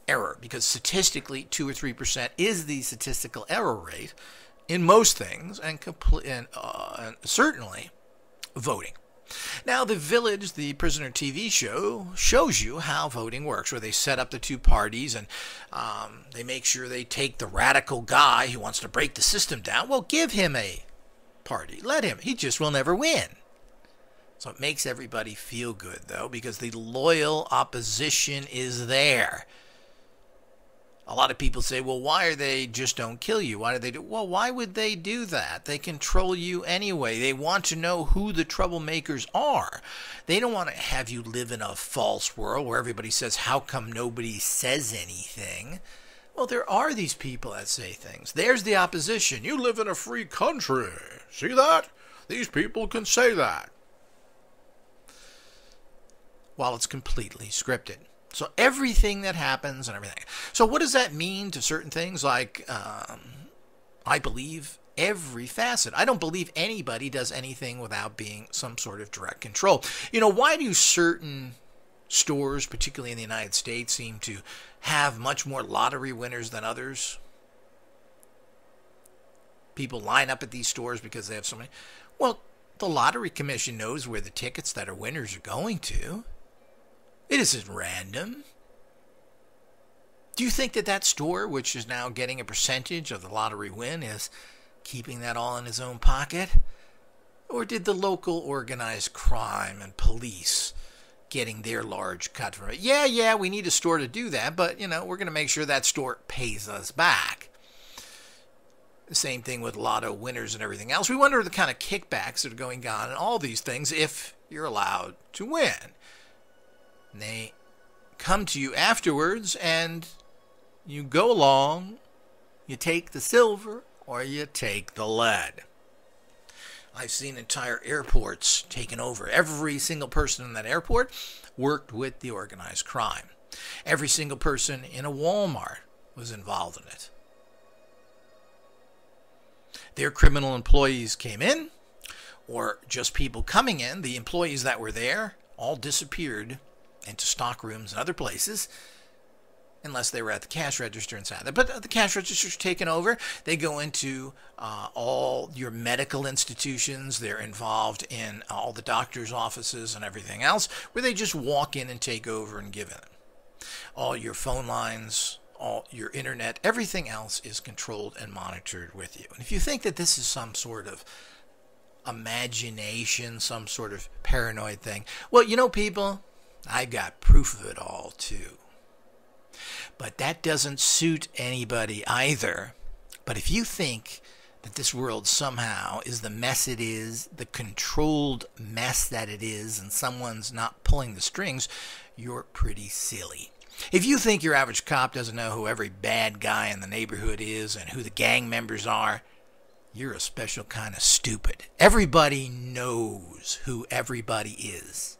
error, because statistically 2 or 3% is the statistical error rate in most things, and certainly voting. Now, The Village, the Prisoner TV show, shows you how voting works, where they set up the 2 parties and they make sure they take the radical guy who wants to break the system down. Well, give him a party. Let him. He just will never win. So it makes everybody feel good, though, because the loyal opposition is there. A lot of people say, well, why are they just don't kill you? Why do they do? Well, why would they do that? They control you anyway. They want to know who the troublemakers are. They don't want to have you live in a false world where everybody says, how come nobody says anything? Well, there are these people that say things. There's the opposition. You live in a free country. See that? These people can say that. While it's completely scripted. So everything that happens and everything. So what does that mean to certain things like, I believe, every facet? I don't believe anybody does anything without being some sort of direct control. You know, why do certain stores, particularly in the United States, seem to have much more lottery winners than others? People line up at these stores because they have so many. Well, the Lottery Commission knows where the tickets that are winners are going to. It isn't random. Do you think that that store, which is now getting a percentage of the lottery win, is keeping that all in his own pocket? Or did the local organized crime and police getting their large cut from it? Yeah, we need a store to do that, but, you know, we're going to make sure that store pays us back. The same thing with lotto winners and everything else. We wonder the kind of kickbacks that are going on and all these things if you're allowed to win. And they come to you afterwards and you go along, you take the silver or you take the lead. I've seen entire airports taken over. Every single person in that airport worked with the organized crime. Every single person in a Walmart was involved in it. Their criminal employees came in, or just people coming in. The employees that were there all disappeared into stock rooms and other places. unless they were at the cash register inside there. But the cash register's taken over. They go into all your medical institutions. They're involved in all the doctor's offices and everything else, where they just walk in and take over and give it. All your phone lines, all your internet, everything else is controlled and monitored with you. And if you think that this is some sort of imagination, some sort of paranoid thing, well, you know, people, I got proof of it all too. But that doesn't suit anybody either. But if you think that this world somehow is the mess it is, the controlled mess that it is, and someone's not pulling the strings, you're pretty silly. If you think your average cop doesn't know who every bad guy in the neighborhood is and who the gang members are, you're a special kind of stupid. Everybody knows who everybody is.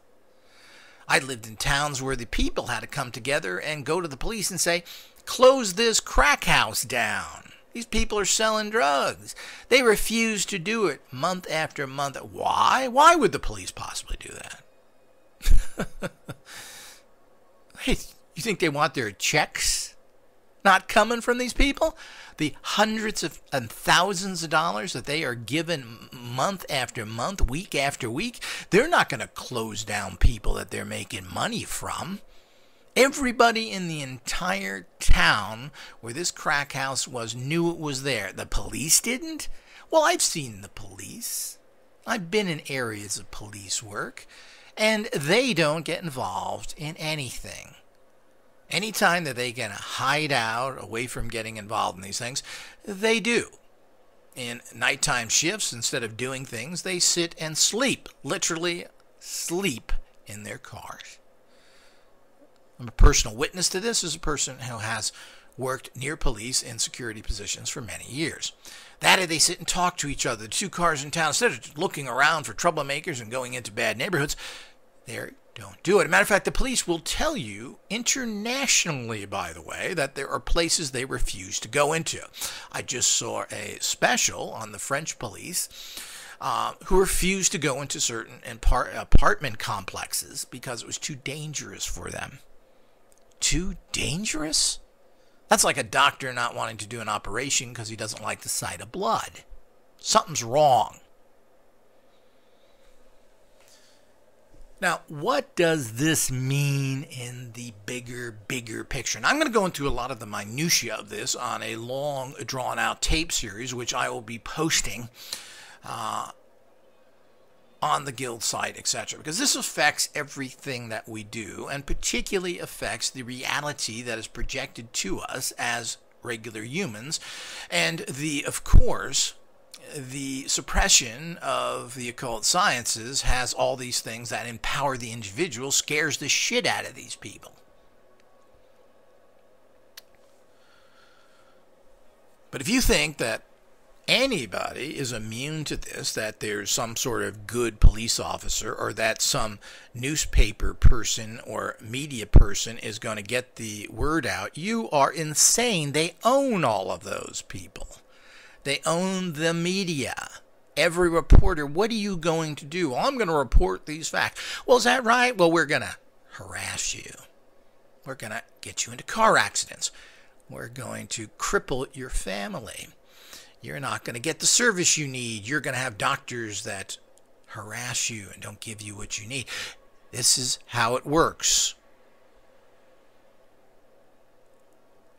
I lived in towns where the people had to come together and go to the police and say, close this crack house down. These people are selling drugs. They refuse to do it month after month. Why? Why would the police possibly do that? Hey, you think they want their checks not coming from these people? The hundreds of and thousands of dollars that they are given month after month, week after week, they're not going to close down people that they're making money from. Everybody in the entire town where this crack house was knew it was there. The police didn't? Well, I've seen the police. I've been in areas of police work, and they don't get involved in anything. Anytime that they can hide out away from getting involved in these things, they do. In nighttime shifts, instead of doing things, they sit and sleep. Literally sleep in their cars. I'm a personal witness to this as a person who has worked near police in security positions for many years. That is, they sit and talk to each other. The two cars in town, instead of looking around for troublemakers and going into bad neighborhoods, they're don't do it. As a matter of fact, the police will tell you internationally, by the way, that there are places they refuse to go into. I just saw a special on the French police who refused to go into certain apartment complexes because it was too dangerous for them. Too dangerous? That's like a doctor not wanting to do an operation because he doesn't like the sight of blood. Something's wrong. Now, what does this mean in the bigger picture? And I'm going to go into a lot of the minutiae of this on a long, drawn-out tape series, which I will be posting on the Guild site, etc. Because this affects everything that we do, and particularly affects the reality that is projected to us as regular humans, and of course, the suppression of the occult sciences has all these things that empower the individual, scares the shit out of these people. But if you think that anybody is immune to this, that there's some sort of good police officer, or that some newspaper person or media person is going to get the word out, you are insane. They own all of those people. They own the media. Every reporter, what are you going to do? Well, I'm going to report these facts. Well, is that right? Well, we're going to harass you. We're going to get you into car accidents. We're going to cripple your family. You're not going to get the service you need. You're going to have doctors that harass you and don't give you what you need. This is how it works.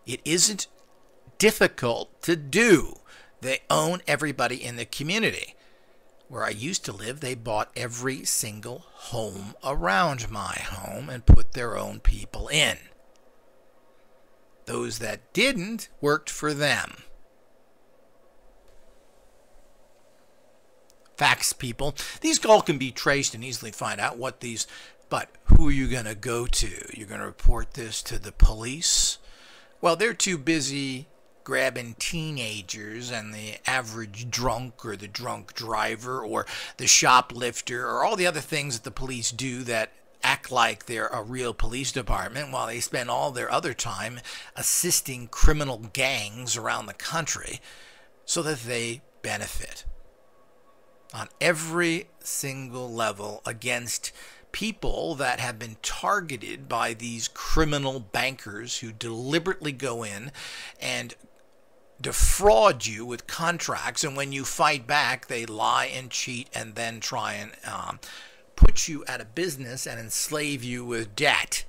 It isn't difficult to do. They own everybody in the community. Where I used to live, they bought every single home around my home and put their own people in. Those that didn't worked for them. Facts, people. These all can be traced and easily find out what these... But who are you going to go to? You're going to report this to the police? Well, they're too busy grabbing teenagers and the average drunk or the drunk driver or the shoplifter or all the other things that the police do that act like they're a real police department while they spend all their other time assisting criminal gangs around the country so that they benefit on every single level against people that have been targeted by these criminal bankers who deliberately go in and defraud you with contracts, and when you fight back, they lie and cheat and then try and put you out of business and enslave you with debt.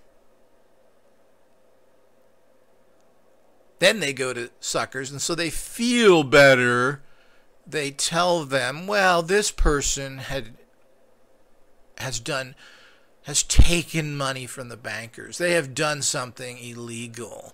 Then they go to suckers, and so they feel better. They tell them, well, this person has taken money from the bankers. They have done something illegal.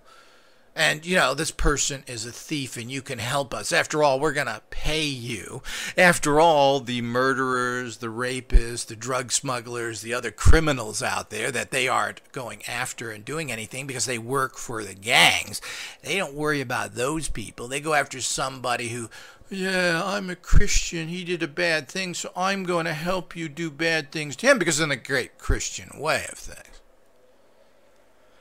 And, you know, this person is a thief and you can help us. After all, we're going to pay you. After all, the murderers, the rapists, the drug smugglers, the other criminals out there that they aren't going after and doing anything because they work for the gangs, they don't worry about those people. They go after somebody who, yeah, I'm a Christian. He did a bad thing, so I'm going to help you do bad things to him because in a great Christian way of things.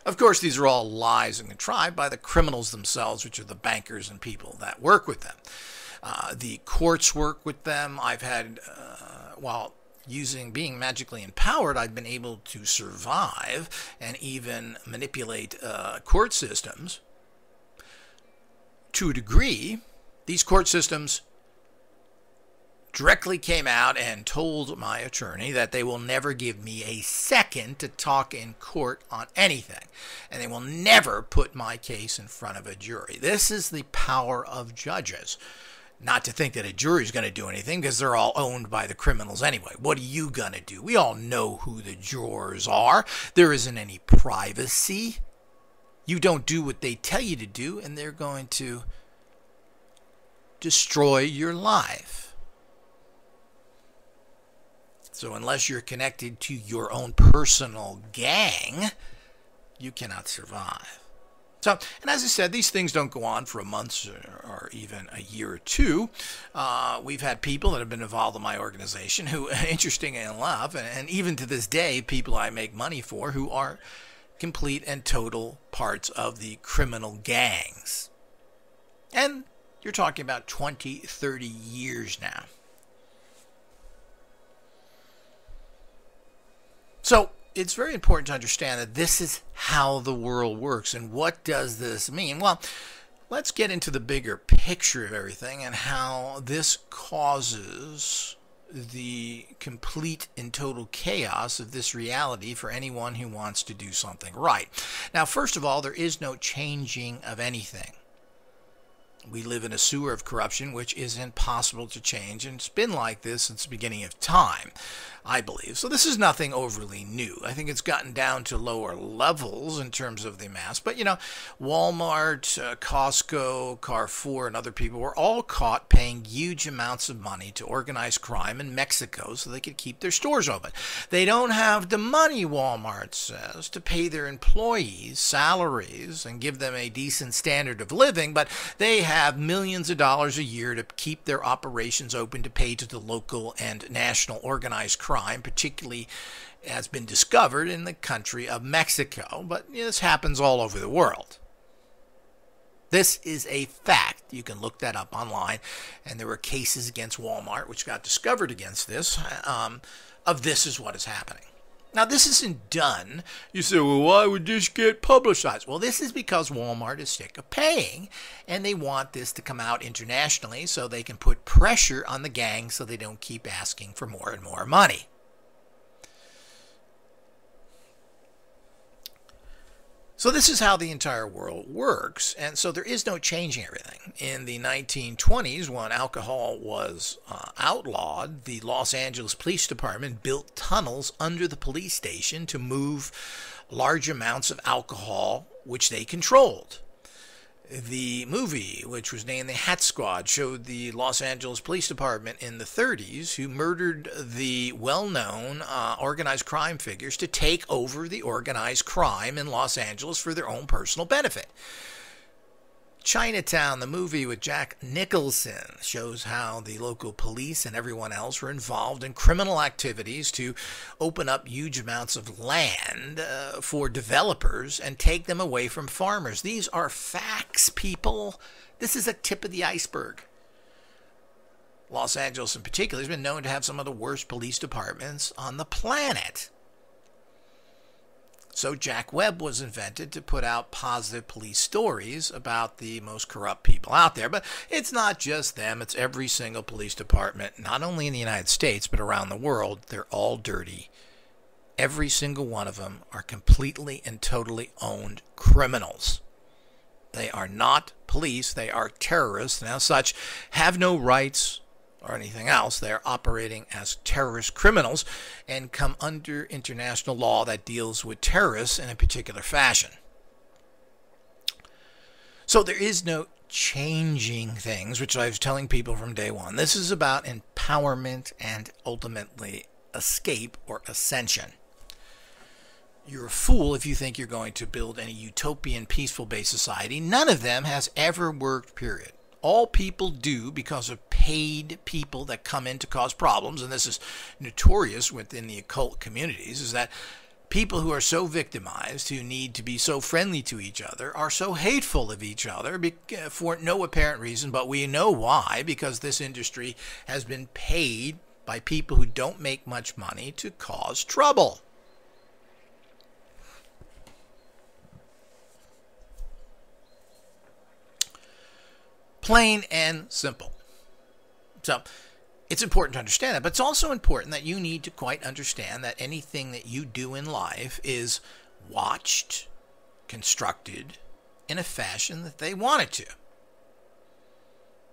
Of course, these are all lies and contrived by the criminals themselves, which are the bankers and people that work with them. The courts work with them. I've had, while being magically empowered, I've been able to survive and even manipulate court systems. To a degree, these court systems directly came out and told my attorney that they will never give me a second to talk in court on anything. And they will never put my case in front of a jury. This is the power of judges. Not to think that a jury is going to do anything because they're all owned by the criminals anyway. What are you going to do? We all know who the jurors are. There isn't any privacy. You don't do what they tell you to do and they're going to destroy your life. So unless you're connected to your own personal gang, you cannot survive. So, and as I said, these things don't go on for a month or even a year or two. We've had people that have been involved in my organization who, interesting enough, and even to this day, people I make money for who are complete and total parts of the criminal gangs. And you're talking about 20, 30 years now. So it's very important to understand that this is how the world works. And what does this mean? Well, let's get into the bigger picture of everything and how this causes the complete and total chaos of this reality for anyone who wants to do something right. Now, first of all, there is no changing of anything. We live in a sewer of corruption which is impossible to change, and it's been like this since the beginning of time, I believe. So this is nothing overly new. I think it's gotten down to lower levels in terms of the mass. But, you know, Walmart, Costco, Carrefour, and other people were all caught paying huge amounts of money to organized crime in Mexico so they could keep their stores open. They don't have the money, Walmart says, to pay their employees salaries and give them a decent standard of living, but they have millions of dollars a year to keep their operations open to pay to the local and national organized crime, particularly has been discovered in the country of Mexico. But this happens all over the world. This is a fact. You can look that up online. And there were cases against Walmart, which got discovered against this, of this is what is happening. Now, this isn't done. You say, well, why would this get publicized? Well, this is because Walmart is sick of paying, and they want this to come out internationally so they can put pressure on the gang so they don't keep asking for more and more money. So this is how the entire world works, and so there is no changing everything. In the 1920s, when alcohol was outlawed, the Los Angeles Police Department built tunnels under the police station to move large amounts of alcohol, which they controlled. The movie, which was named The Hat Squad, showed the Los Angeles Police Department in the 30s who murdered the well-known organized crime figures to take over the organized crime in Los Angeles for their own personal benefit. Chinatown, the movie with Jack Nicholson, shows how the local police and everyone else were involved in criminal activities to open up huge amounts of land for developers and take them away from farmers. These are facts, people. This is a tip of the iceberg. Los Angeles in particular has been known to have some of the worst police departments on the planet. So Jack Webb was invented to put out positive police stories about the most corrupt people out there. But it's not just them. It's every single police department, not only in the United States, but around the world. They're all dirty. Every single one of them are completely and totally owned criminals. They are not police. They are terrorists, and as such have no rights or anything else. They are operating as terrorist criminals and come under international law that deals with terrorists in a particular fashion. So there is no changing things, which I was telling people from day one. This is about empowerment and ultimately escape or ascension. You're a fool if you think you're going to build any utopian, peaceful-based society. None of them has ever worked, period. All people do, because of paid people that come in to cause problems, and this is notorious within the occult communities, is that people who are so victimized, who need to be so friendly to each other, are so hateful of each other for no apparent reason, but we know why, because this industry has been paid by people who don't make much money to cause trouble. Plain and simple. So it's important to understand that, but it's also important that you need to quite understand that anything that you do in life is watched, constructed in a fashion that they want it to.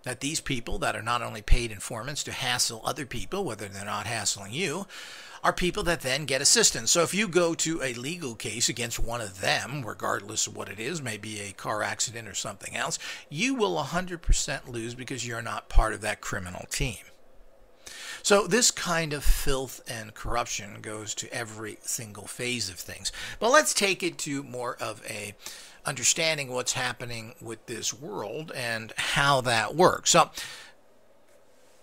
That these people that are not only paid informants to hassle other people, whether they're not hassling you, are people that then get assistance. So if you go to a legal case against one of them, regardless of what it is, maybe a car accident or something else, you will 100% lose because you're not part of that criminal team. So this kind of filth and corruption goes to every single phase of things. But let's take it to more of a understanding what's happening with this world and how that works. So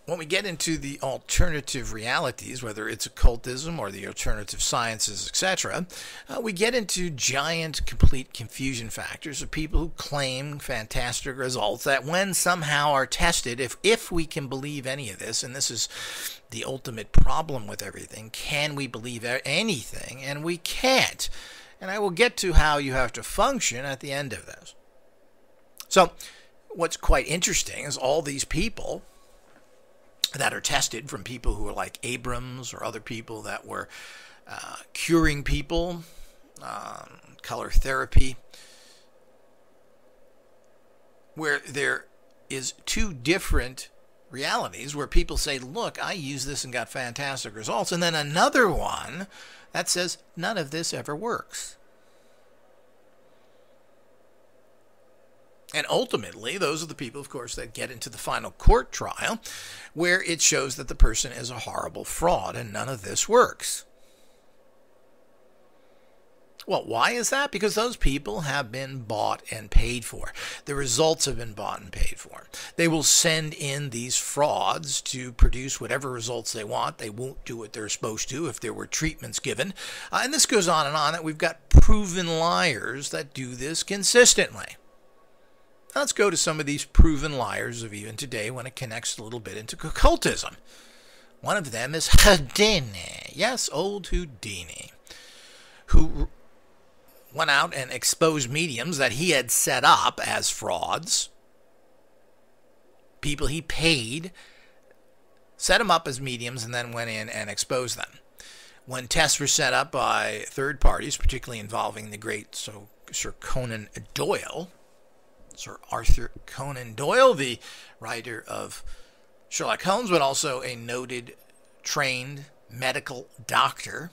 when we get into the alternative realities, whether it's occultism or the alternative sciences, etc., we get into giant, complete confusion factors of people who claim fantastic results that when somehow are tested, if we can believe any of this, and this is the ultimate problem with everything, can we believe anything? And we can't. And I will get to how you have to function at the end of this. So what's quite interesting is all these people that are tested, from people who are like Abrams or other people that were curing people, color therapy, where there is two different realities where people say, look, I used this and got fantastic results, and then another one that says none of this ever works. And ultimately, those are the people, of course, that get into the final court trial where it shows that the person is a horrible fraud and none of this works. Well, why is that? Because those people have been bought and paid for. The results have been bought and paid for. They will send in these frauds to produce whatever results they want. They won't do what they're supposed to if there were treatments given. And this goes on, that we've got proven liars that do this consistently. Let's go to some of these proven liars of even today when it connects a little bit into occultism. One of them is Houdini. Yes, old Houdini, who went out and exposed mediums that he had set up as frauds. People he paid, set them up as mediums, and then went in and exposed them. When tests were set up by third parties, particularly involving the great Sir Conan Doyle, Sir Arthur Conan Doyle, the writer of Sherlock Holmes, but also a noted, trained medical doctor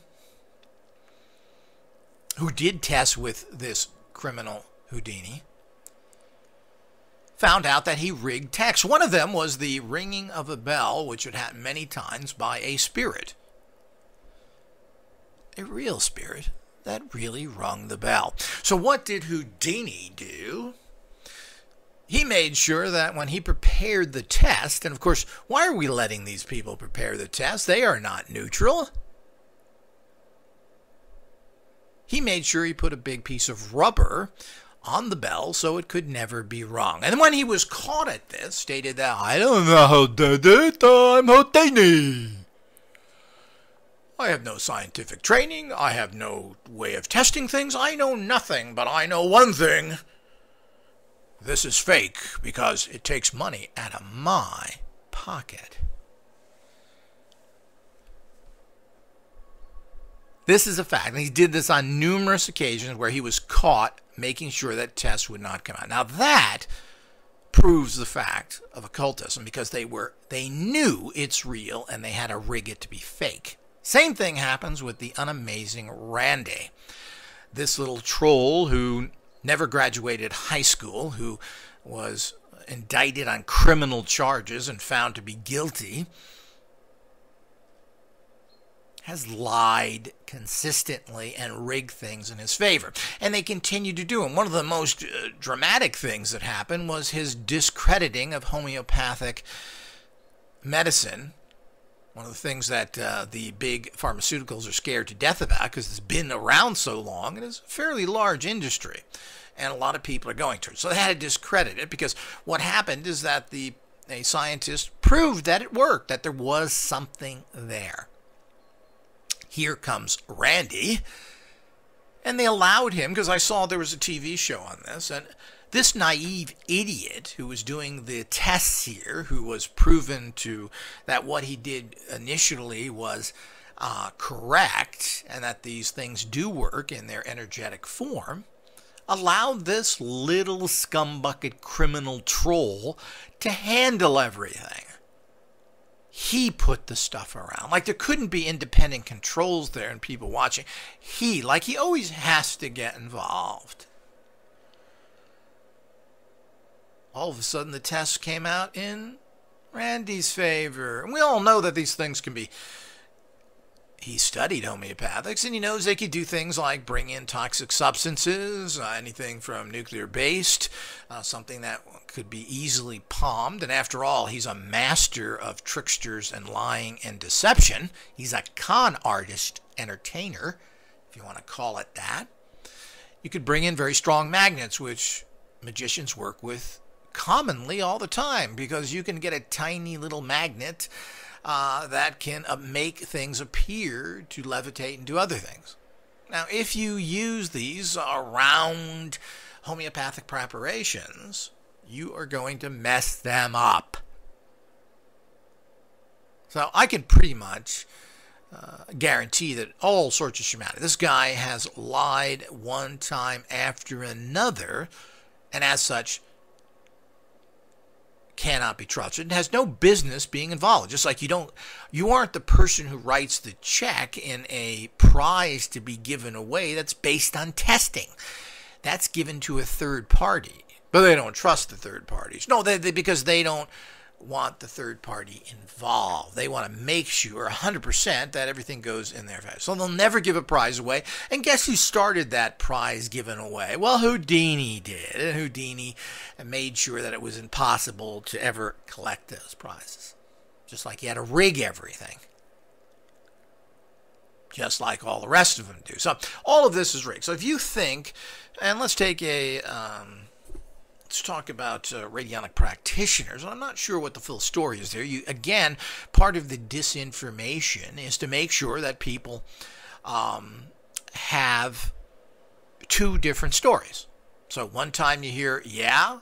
who did tests with this criminal Houdini, found out that he rigged texts. One of them was the ringing of a bell, which had happened many times by a spirit. A real spirit that really rung the bell. So what did Houdini do? He made sure that when he prepared the test, and of course, why are we letting these people prepare the test? They are not neutral. He made sure he put a big piece of rubber on the bell so it could never be wrong. And when he was caught at this, stated that, I don't know how to do it, I'm Houdini. I have no scientific training. I have no way of testing things. I know nothing, but I know one thing. This is fake because it takes money out of my pocket. This is a fact. And he did this on numerous occasions where he was caught making sure that tests would not come out. Now that proves the fact of occultism because they knew it's real and they had to rig it to be fake. Same thing happens with the unamazing Randi. This little troll who never graduated high school, who was indicted on criminal charges and found to be guilty, has lied consistently and rigged things in his favor. And they continue to do. And one of the most dramatic things that happened was his discrediting of homeopathic medicine. One of the things that the big pharmaceuticals are scared to death about because it's been around so long and it's a fairly large industry. And a lot of people are going to it. So they had to discredit it because what happened is that a scientist proved that it worked, that there was something there. Here comes Randi, and they allowed him, because I saw there was a TV show on this, and this naive idiot who was doing the tests here, who was proven that what he did initially was correct, and that these things do work in their energetic form, allowed this little scumbucket criminal troll to handle everything. He put the stuff around. Like there couldn't be independent controls there and people watching. He always has to get involved. All of a sudden the test came out in Randi's favor. And we all know that these things can be... He studied homeopathics and he knows they could do things like bring in toxic substances, anything from nuclear-based, something that could be easily palmed. And after all, he's a master of tricksters and lying and deception. He's a con artist entertainer, if you want to call it that. You could bring in very strong magnets, which magicians work with commonly all the time, because you can get a tiny little magnet that can make things appear to levitate and do other things. Now, if you use these around homeopathic preparations, you are going to mess them up. So I can pretty much guarantee that all sorts of shenanigans. This guy has lied one time after another, and as such, cannot be trusted and has no business being involved. Just like you aren't the person who writes the check in a prize to be given away that's based on testing. That's given to a third party, but they don't trust the third parties. No, because they don't want the third party involved. They want to make sure 100% that everything goes in their favor. So they'll never give a prize away. And guess who started that prize given away? Well, Houdini did. And Houdini made sure that it was impossible to ever collect those prizes. Just like he had to rig everything. Just like all the rest of them do. So all of this is rigged. So if you think, and let's take let's talk about radionic practitioners. I'm not sure what the full story is there. Again, part of the disinformation is to make sure that people have two different stories. So one time you hear, yeah,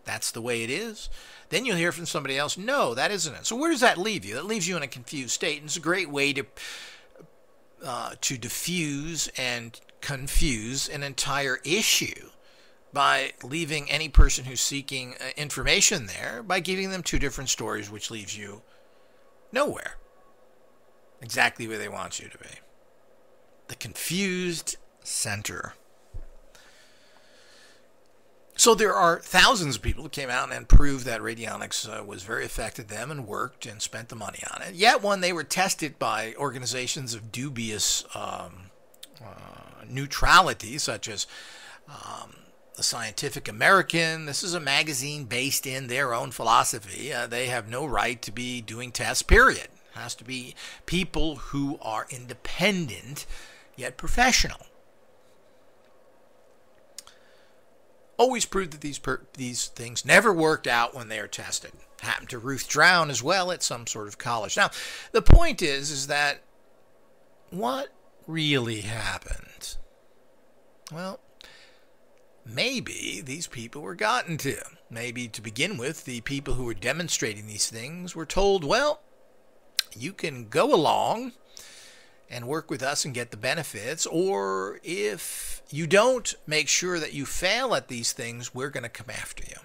that's the way it is. Then you'll hear from somebody else, no, that isn't it. So where does that leave you? That leaves you in a confused state. And it's a great way to diffuse and confuse an entire issue, by leaving any person who's seeking information there, by giving them two different stories, which leaves you nowhere. Exactly where they want you to be. The confused center. So there are thousands of people who came out and proved that radionics was very effective to them and worked and spent the money on it. Yet when they were tested by organizations of dubious neutrality, such as the Scientific American, this is a magazine based in their own philosophy. They have no right to be doing tests, period. It has to be people who are independent yet professional. Always proved that these things never worked out when they are tested. Happened to Ruth Drown as well at some sort of college. Now, the point is that what really happened? Well, maybe these people were gotten to. Maybe to begin with, the people who were demonstrating these things were told, well, you can go along and work with us and get the benefits, or if you don't make sure that you fail at these things, we're going to come after you.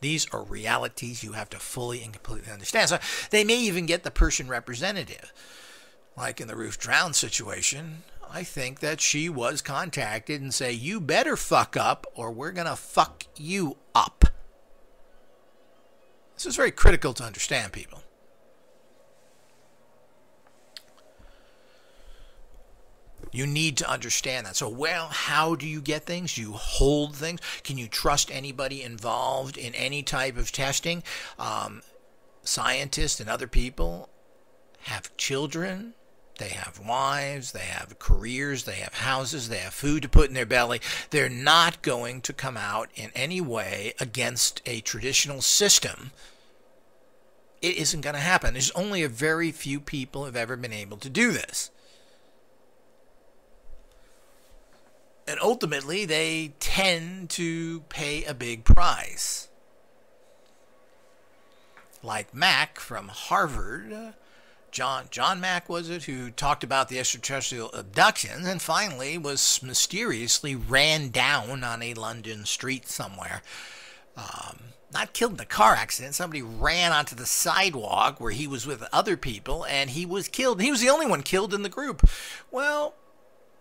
These are realities you have to fully and completely understand. So they may even get the Persian representative. Like in the Ruth Drown situation, I think that she was contacted and say, you better fuck up or we're going to fuck you up. This is very critical to understand, people. You need to understand that. So, well, how do you get things? You hold things. Can you trust anybody involved in any type of testing? Scientists and other people have children. They have wives. They have careers. They have houses. They have food to put in their belly. They're not going to come out in any way against a traditional system. It isn't going to happen. There's only a very few people who have ever been able to do this. And ultimately, they tend to pay a big price. Like Mack from Harvard, John Mack was it, who talked about the extraterrestrial abductions and finally was mysteriously ran down on a London street somewhere. Not killed in a car accident. Somebody ran onto the sidewalk where he was with other people and he was killed. He was the only one killed in the group. Well,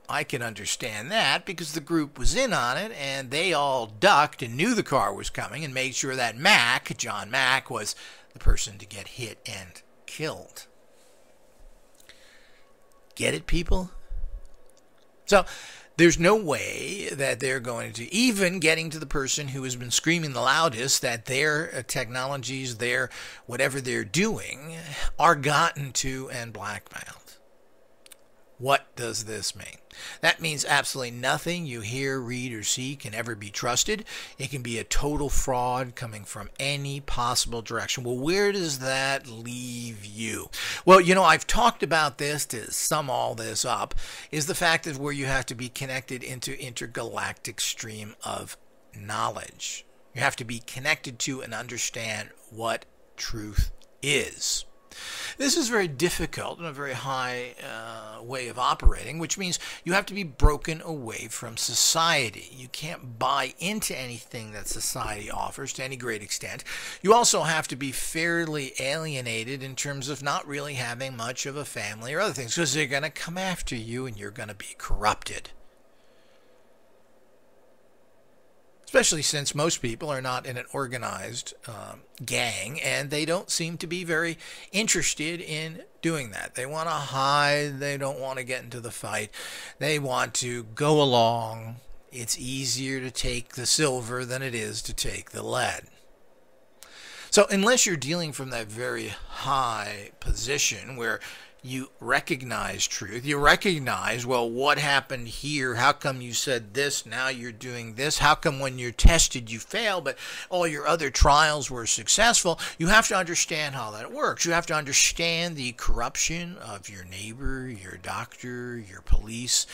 I can understand that because the group was in on it and they all ducked and knew the car was coming and made sure that John Mack, was the person to get hit and killed. Get it, people? So there's no way that they're going to, even getting to the person who has been screaming the loudest that their technologies, their whatever they're doing, are gotten to and blackmailed. What does this mean? That means absolutely nothing you hear, read, or see can ever be trusted. It can be a total fraud coming from any possible direction. Well, where does that leave you? Well, I've talked about this to sum all this up, is the fact that where you have to be connected into intergalactic stream of knowledge. You have to be connected to and understand what truth is. This is very difficult and a very high way of operating, which means you have to be broken away from society. You can't buy into anything that society offers to any great extent. You also have to be fairly alienated in terms of not really having much of a family or other things, because they're going to come after you and you're going to be corrupted. Especially since most people are not in an organized gang, and they don't seem to be very interested in doing that. They want to hide. They don't want to get into the fight. They want to go along. It's easier to take the silver than it is to take the lead. So unless you're dealing from that very high position where you recognize truth. You recognize, well, what happened here? How come you said this? Now you're doing this. How come when you're tested you fail, but all your other trials were successful? You have to understand how that works. You have to understand the corruption of your neighbor, your doctor, your police.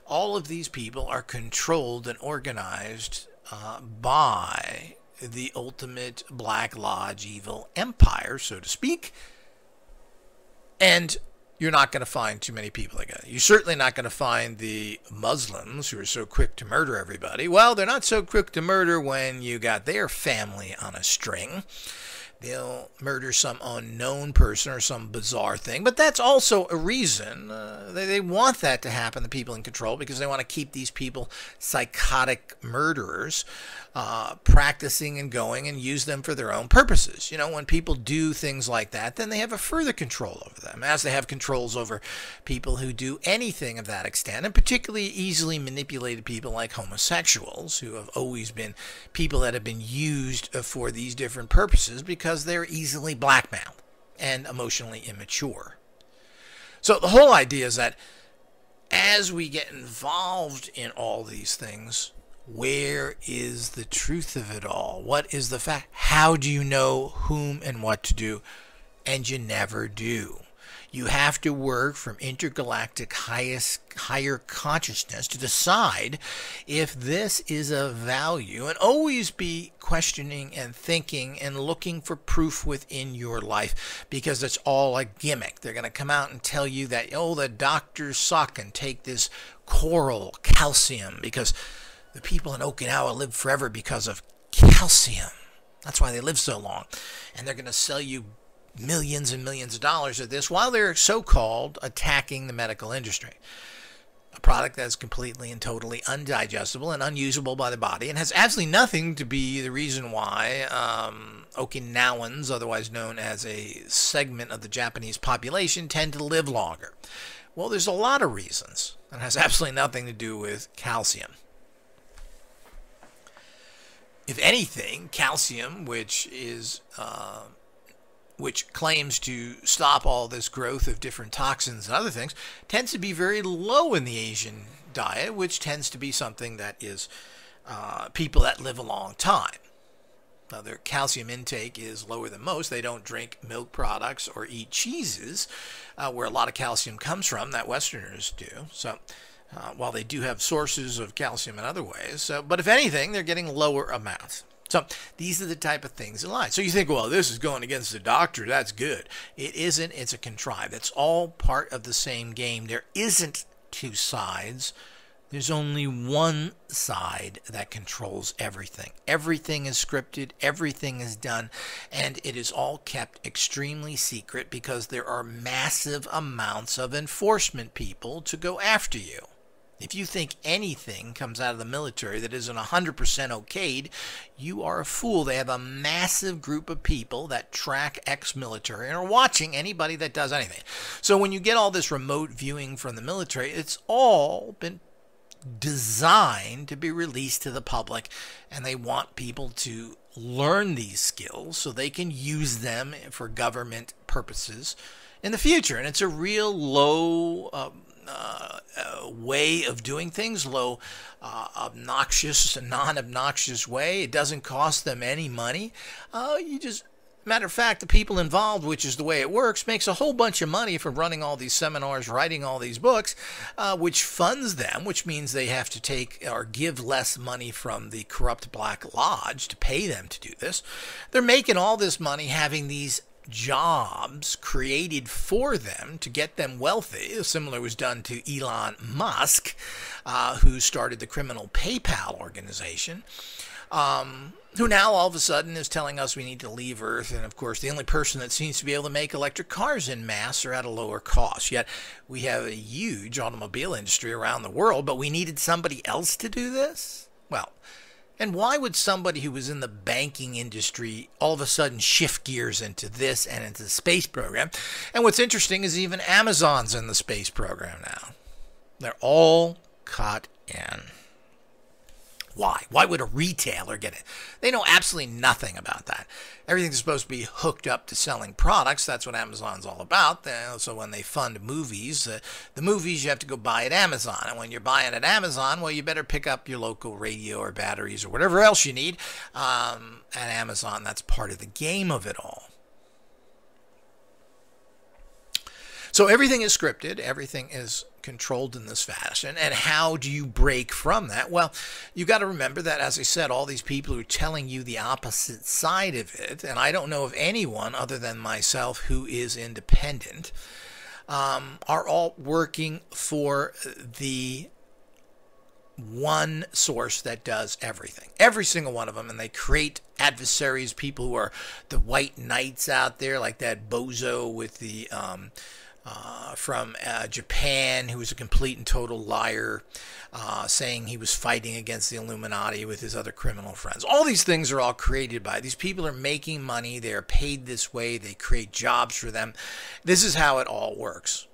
All of these people are controlled and organized by the ultimate Black Lodge evil empire, so to speak. And you're not going to find too many people like that. You're certainly not going to find the Muslims who are so quick to murder everybody. Well, they're not so quick to murder when you got their family on a string. They'll murder some unknown person or some bizarre thing. But that's also a reason they want that to happen, the people in control, because they want to keep these people psychotic murderers practicing and going and use them for their own purposes. When people do things like that, then they have a further control over them, as they have controls over people who do anything of that extent, and particularly easily manipulated people like homosexuals, who have always been people that have been used for these different purposes because they're easily blackmailed and emotionally immature. So the whole idea is that as we get involved in all these things, where is the truth of it all? What is the fact? How do you know whom and what to do? And you never do. You have to work from intergalactic higher consciousness to decide if this is of value, and always be questioning and thinking and looking for proof within your life, because it's all a gimmick. They're going to come out and tell you that, oh, the doctors suck, and take this coral calcium because the people in Okinawa live forever because of calcium. That's why they live so long. And they're going to sell you millions and millions of dollars of this while they're so-called attacking the medical industry. A product that is completely and totally undigestible and unusable by the body, and has absolutely nothing to be the reason why Okinawans, otherwise known as a segment of the Japanese population, tend to live longer. Well, there's a lot of reasons. It has absolutely nothing to do with calcium. If anything, calcium, which claims to stop all this growth of different toxins and other things, tends to be very low in the Asian diet, which tends to be something that is people that live a long time. Now, their calcium intake is lower than most. They don't drink milk products or eat cheeses, where a lot of calcium comes from, that Westerners do. So, while they do have sources of calcium in other ways. But if anything, they're getting lower amounts. So these are the type of things in life. So you think, well, this is going against the doctor. That's good. It isn't. It's a contrived. It's all part of the same game. There isn't two sides. There's only one side that controls everything. Everything is scripted. Everything is done. And it is all kept extremely secret because there are massive amounts of enforcement people to go after you. If you think anything comes out of the military that isn't 100% okayed, you are a fool. They have a massive group of people that track ex-military and are watching anybody that does anything. So when you get all this remote viewing from the military, it's all been designed to be released to the public, and they want people to learn these skills so they can use them for government purposes in the future. And it's a real low way of doing things, low, obnoxious, non-obnoxious way. It doesn't cost them any money. Matter of fact, the people involved, which is the way it works, makes a whole bunch of money from running all these seminars, writing all these books, which funds them, which means they have to take or give less money from the corrupt Black Lodge to pay them to do this. They're making all this money having these jobs created for them to get them wealthy. Similar was done to Elon Musk, who started the criminal PayPal organization, who now all of a sudden is telling us we need to leave Earth. And of course, the only person that seems to be able to make electric cars in mass are at a lower cost. Yet we have a huge automobile industry around the world, but we needed somebody else to do this? Well, and why would somebody who was in the banking industry all of a sudden shift gears into this and into the space program? And what's interesting is even Amazon's in the space program now. They're all caught in. Why? Why would a retailer get it? They know absolutely nothing about that. Everything's supposed to be hooked up to selling products. That's what Amazon's all about. So when they fund movies, the movies you have to go buy at Amazon. And when you're buying at Amazon, well, you better pick up your local radio or batteries or whatever else you need at Amazon. That's part of the game of it all. So everything is scripted. Everything is controlled in this fashion. And how do you break from that? Well, you got to remember that, as I said, all these people who are telling you the opposite side of it, and I don't know of anyone other than myself who is independent, are all working for the one source that does everything. Every single one of them. And they create adversaries, people who are the white knights out there, like that bozo with the from Japan, who was a complete and total liar, saying he was fighting against the Illuminati with his other criminal friends. All these things are all created by these people. Are making money. They are paid this way. They create jobs for them. This is how it all works.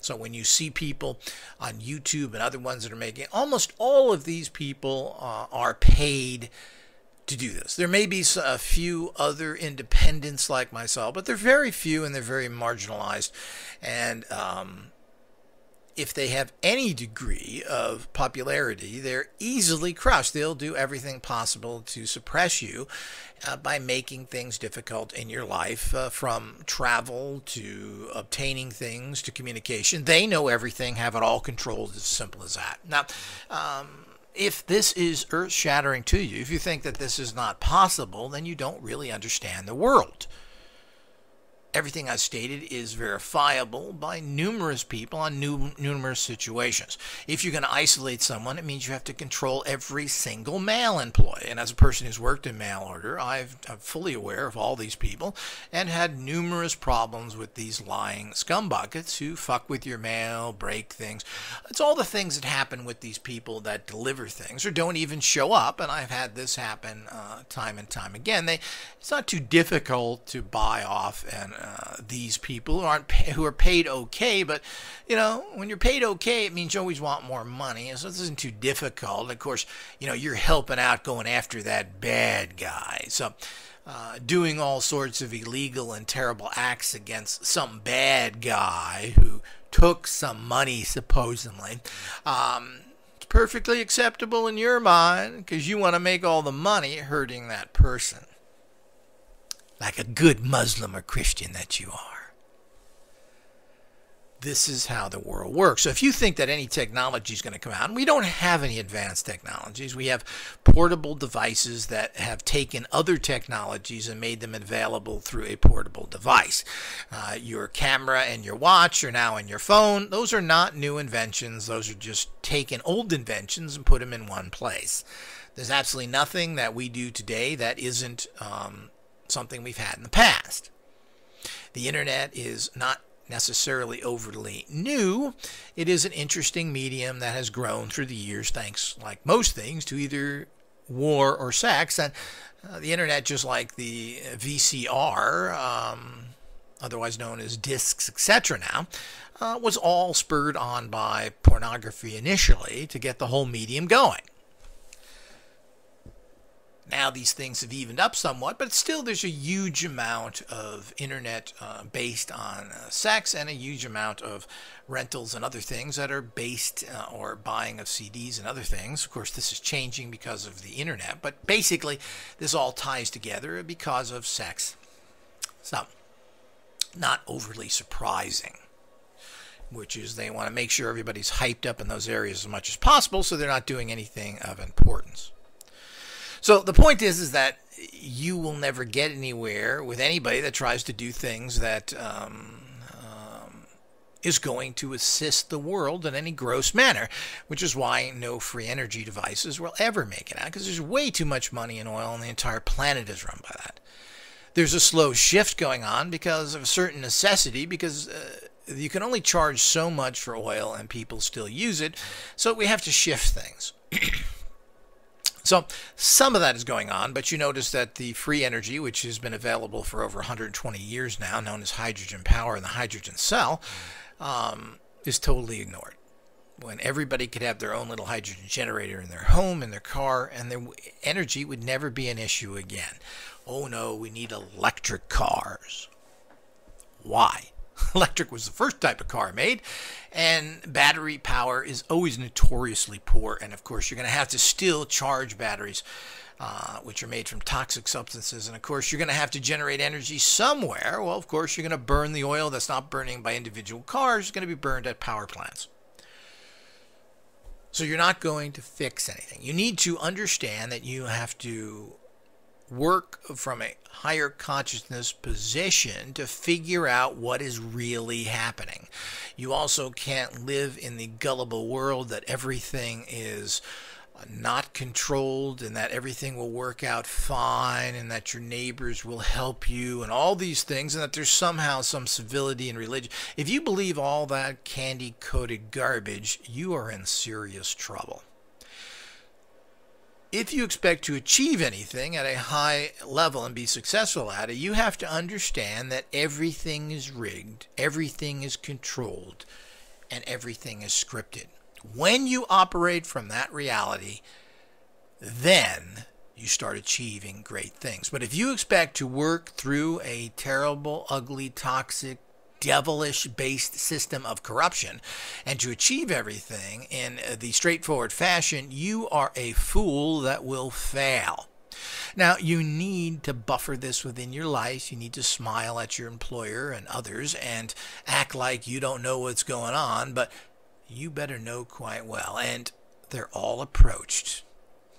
So when you see people on YouTube and other ones that are making, almost all of these people are paid to do this. There may be a few other independents like myself, but they're very few and they're very marginalized. And if they have any degree of popularity, they're easily crushed. They'll do everything possible to suppress you by making things difficult in your life, from travel to obtaining things to communication. They know everything, have it all controlled, as simple as that. Now, if this is earth-shattering to you, if you think that this is not possible, then you don't really understand the world. Everything I stated is verifiable by numerous people on numerous situations. If you're going to isolate someone, it means you have to control every single mail employee. And as a person who's worked in mail order, I'm fully aware of all these people and had numerous problems with these lying scumbuckets who fuck with your mail, break things. It's all the things that happen with these people that deliver things or don't even show up. And I've had this happen time and time again. It's not too difficult to buy off and these people who are paid okay, but when you're paid okay, it means you always want more money, so this isn't too difficult. Of course, you're helping out, going after that bad guy, so doing all sorts of illegal and terrible acts against some bad guy who took some money supposedly. It's perfectly acceptable in your mind because you want to make all the money hurting that person. Like a good Muslim or Christian that you are. This is how the world works. So if you think that any technology is going to come out, and we don't have any advanced technologies, we have portable devices that have taken other technologies and made them available through a portable device. Your camera and your watch are now in your phone. Those are not new inventions. Those are just taken old inventions and put them in one place. There's absolutely nothing that we do today that isn't something we've had in the past. The internet is not necessarily overly new. It is an interesting medium that has grown through the years, thanks, like most things, to either war or sex. And the internet, just like the VCR, otherwise known as discs, etc. now, was all spurred on by pornography initially to get the whole medium going. Now these things have evened up somewhat, but still there's a huge amount of internet based on sex, and a huge amount of rentals and other things that are based or buying of CDs and other things. Of course, this is changing because of the internet, but basically this all ties together because of sex. So, not overly surprising, which is they want to make sure everybody's hyped up in those areas as much as possible so they're not doing anything of importance. So the point is that you will never get anywhere with anybody that tries to do things that is going to assist the world in any gross manner, which is why no free energy devices will ever make it out, because there's way too much money in oil and the entire planet is run by that. There's a slow shift going on because of a certain necessity, because you can only charge so much for oil and people still use it, so we have to shift things. So some of that is going on, but you notice that the free energy, which has been available for over 120 years now, known as hydrogen power and the hydrogen cell, is totally ignored. When everybody could have their own little hydrogen generator in their home, in their car, and their energy would never be an issue again. Oh no, we need electric cars. Why? Electric was the first type of car made, and battery power is always notoriously poor, and of course you're going to have to still charge batteries, which are made from toxic substances, and of course you're going to have to generate energy somewhere. Well, of course you're going to burn the oil that's not burning by individual cars. It's going to be burned at power plants. So you're not going to fix anything. You need to understand that you have to work from a higher consciousness position to figure out what is really happening. You also can't live in the gullible world that everything is not controlled and that everything will work out fine and that your neighbors will help you and all these things, and that there's somehow some civility in religion. If you believe all that candy-coated garbage, you are in serious trouble. If you expect to achieve anything at a high level and be successful at it, you have to understand that everything is rigged, everything is controlled, and everything is scripted. When you operate from that reality, then you start achieving great things. But if you expect to work through a terrible, ugly, toxic devilish-based system of corruption and to achieve everything in the straightforward fashion, you are a fool that will fail. Now, you need to buffer this within your life. You need to smile at your employer and others and act like you don't know what's going on, but you better know quite well. And they're all approached.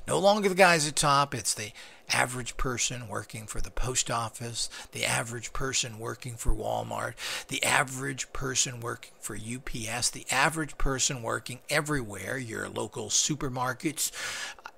No longer the guys at top, it's the average person working for the post office, the average person working for Walmart, the average person working for UPS, the average person working everywhere, your local supermarkets,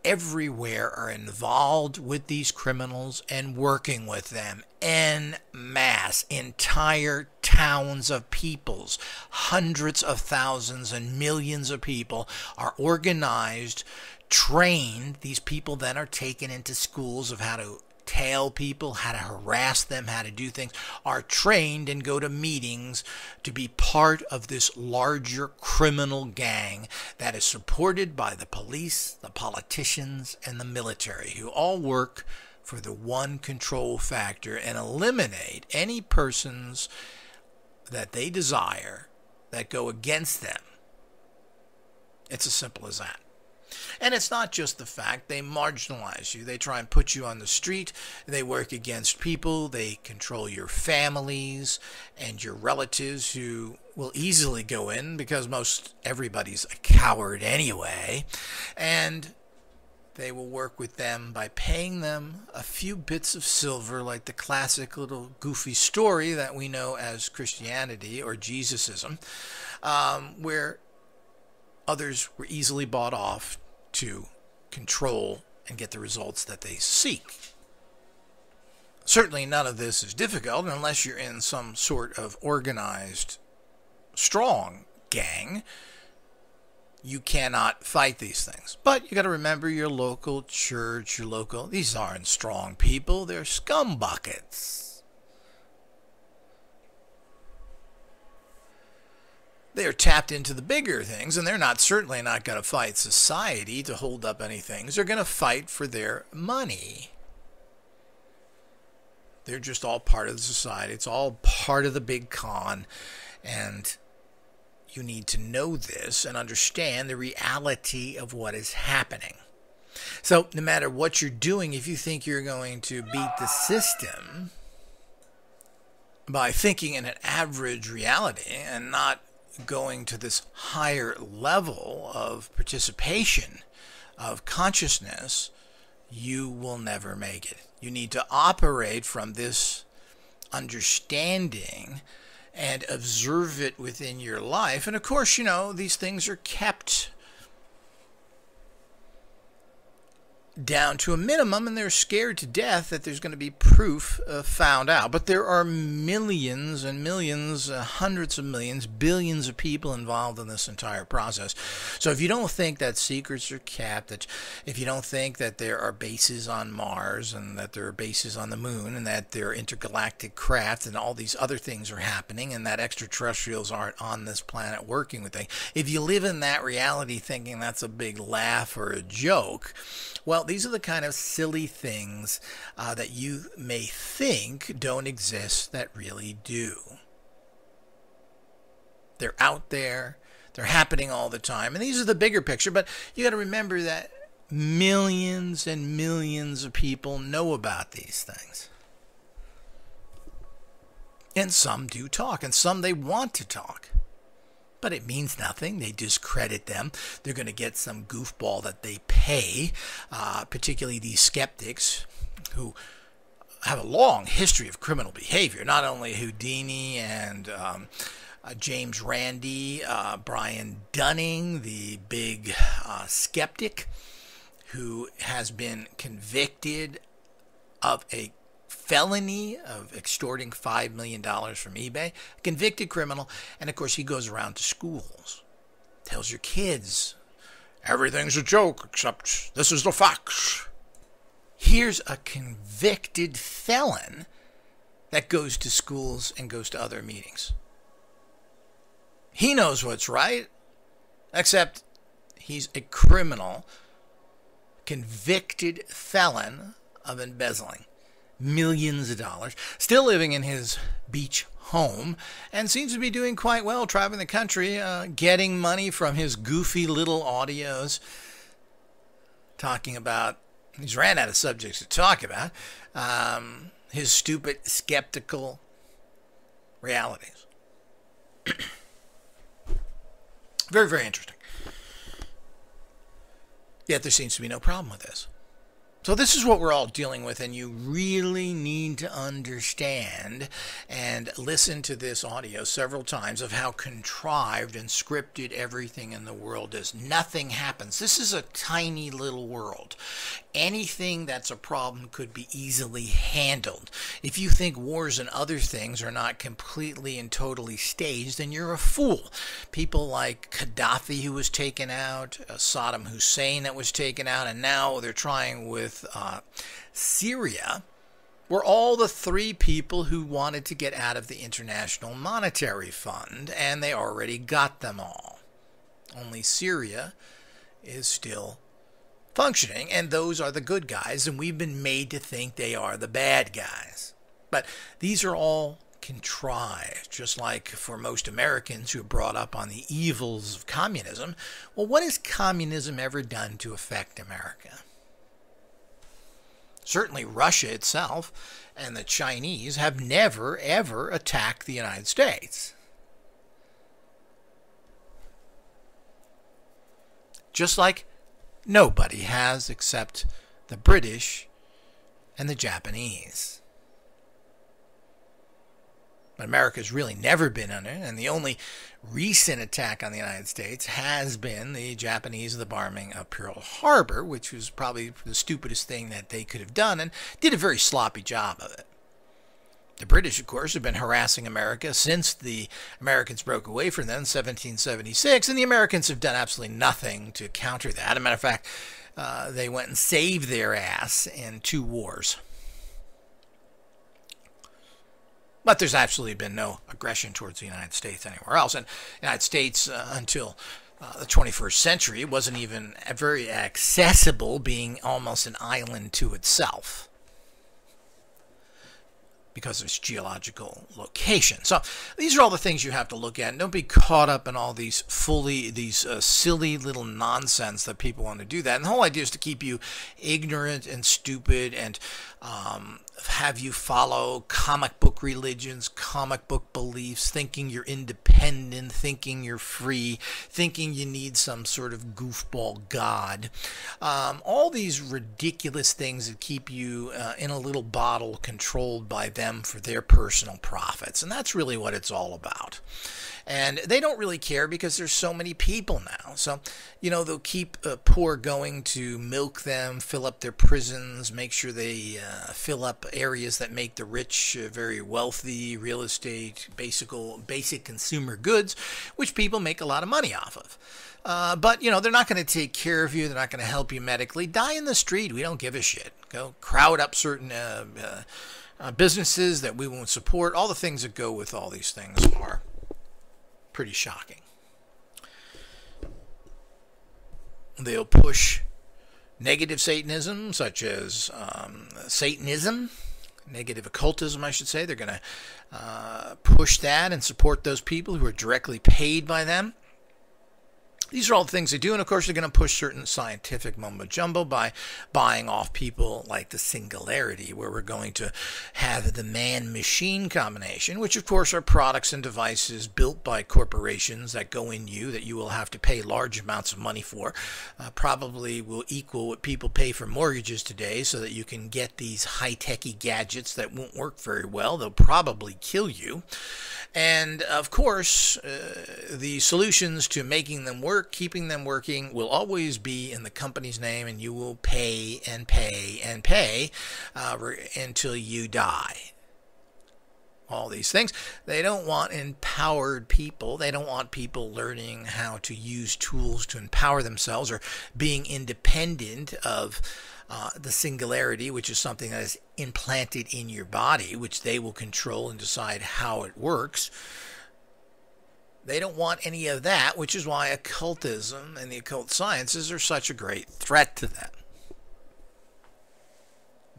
everywhere are involved with these criminals and working with them en masse. Entire towns of peoples, hundreds of thousands and millions of people are organized, trained. These people then are taken into schools of how to tail people, how to harass them, how to do things, are trained and go to meetings to be part of this larger criminal gang that is supported by the police, the politicians, and the military, who all work for the one control factor and eliminate any persons that they desire that go against them. It's as simple as that. And it's not just the fact they marginalize you. They try and put you on the street. They work against people. They control your families and your relatives, who will easily go in because most everybody's a coward anyway. And they will work with them by paying them a few bits of silver, like the classic little goofy story that we know as Christianity or Jesusism, where others were easily bought off to control and get the results that they seek. Certainly none of this is difficult unless you're in some sort of organized, strong gang. You cannot fight these things. But you got to remember your local church, these aren't strong people, they're scum buckets. They are tapped into the bigger things, and they're certainly not going to fight society to hold up any things. They're going to fight for their money. They're just all part of the society. It's all part of the big con, and you need to know this and understand the reality of what is happening. So no matter what you're doing, if you think you're going to beat the system by thinking in an average reality and not going to this higher level of participation, of consciousness, you will never make it. You need to operate from this understanding and observe it within your life. And of course, these things are kept down to a minimum, and they're scared to death that there's going to be proof found out. But there are millions and millions, hundreds of millions, billions of people involved in this entire process. So if you don't think that secrets are kept, that if you don't think that there are bases on Mars and that there are bases on the moon and that there are intergalactic craft and all these other things are happening and that extraterrestrials aren't on this planet working with things, if you live in that reality thinking that's a big laugh or a joke, well, these are the kind of silly things that you may think don't exist that really do. They're out there. They're happening all the time. And these are the bigger picture. But you got to remember that millions and millions of people know about these things. And some do talk. And some they want to talk. But it means nothing. They discredit them. They're going to get some goofball that they pay, particularly these skeptics who have a long history of criminal behavior. Not only Houdini and James Randi, Brian Dunning, the big skeptic who has been convicted of a felony of extorting $5 million from eBay, a convicted criminal, and of course he goes around to schools, tells your kids, everything's a joke except this is the facts. Here's a convicted felon that goes to schools and goes to other meetings. He knows what's right, except he's a criminal, convicted felon of embezzling. millions of dollars, still living in his beach home, and seems to be doing quite well traveling the country, getting money from his goofy little audios, talking about, he's ran out of subjects to talk about, his stupid, skeptical realities. Very, very interesting. Yet there seems to be no problem with this. So this is what we're all dealing with, and you really need to understand and listen to this audio several times of how contrived and scripted everything in the world is. Nothing happens. This is a tiny little world. Anything that's a problem could be easily handled. If you think wars and other things are not completely and totally staged, then you're a fool. People like Gaddafi, who was taken out, Saddam Hussein that was taken out, and now they're trying with Syria, were all the three people who wanted to get out of the International Monetary Fund, and they already got them all. Only Syria is still functioning, and those are the good guys, and we've been made to think they are the bad guys. But these are all contrived, just like for most Americans who are brought up on the evils of communism. Well, what has communism ever done to affect America? Certainly Russia itself and the Chinese have never, ever attacked the United States. Just like nobody has except the British and the Japanese. But America's really never been under it, and the only recent attack on the United States has been the Japanese bombing of Pearl Harbor, which was probably the stupidest thing that they could have done, and did a very sloppy job of it. The British, of course, have been harassing America since the Americans broke away from them in 1776, and the Americans have done absolutely nothing to counter that. As a matter of fact, they went and saved their ass in 2 wars. But there's absolutely been no aggression towards the United States anywhere else. And the United States, until the 21st century, wasn't even very accessible, being almost an island to itself because of its geological location. So these are all the things you have to look at. And don't be caught up in all these silly little nonsense that people want to do that. And the whole idea is to keep you ignorant and stupid and have you follow comic book religions, comic book beliefs, thinking you're independent, thinking you're free, thinking you need some sort of goofball god. All these ridiculous things that keep you in a little bottle controlled by them for their personal profits. And that's really what it's all about. And they don't really care because there's so many people now. So, you know, they'll keep poor going to milk them, fill up their prisons, make sure they fill up areas that make the rich very wealthy, real estate, basic consumer goods, which people make a lot of money off of. But, you know, they're not going to take care of you. They're not going to help you medically. Die in the street. We don't give a shit. Go crowd up certain businesses that we won't support. All the things that go with all these things are pretty shocking. They'll push negative Satanism, such as Satanism, negative occultism, I should say. They're going to push that and support those people who are directly paid by them. These are all the things they do, and of course they're going to push certain scientific mumbo-jumbo by buying off people like the Singularity, where we're going to have the man-machine combination, which of course are products and devices built by corporations that go in you, that you will have to pay large amounts of money for. Probably will equal what people pay for mortgages today, so that you can get these high-techy gadgets that won't work very well. They'll probably kill you. And of course, the solutions to making them work, keeping them working, will always be in the company's name, and you will pay and pay and pay until you die. All these things. They don't want empowered people. They don't want people learning how to use tools to empower themselves or being independent of the Singularity, which is something that is implanted in your body, which they will control and decide how it works. They don't want any of that, which is why occultism and the occult sciences are such a great threat to them.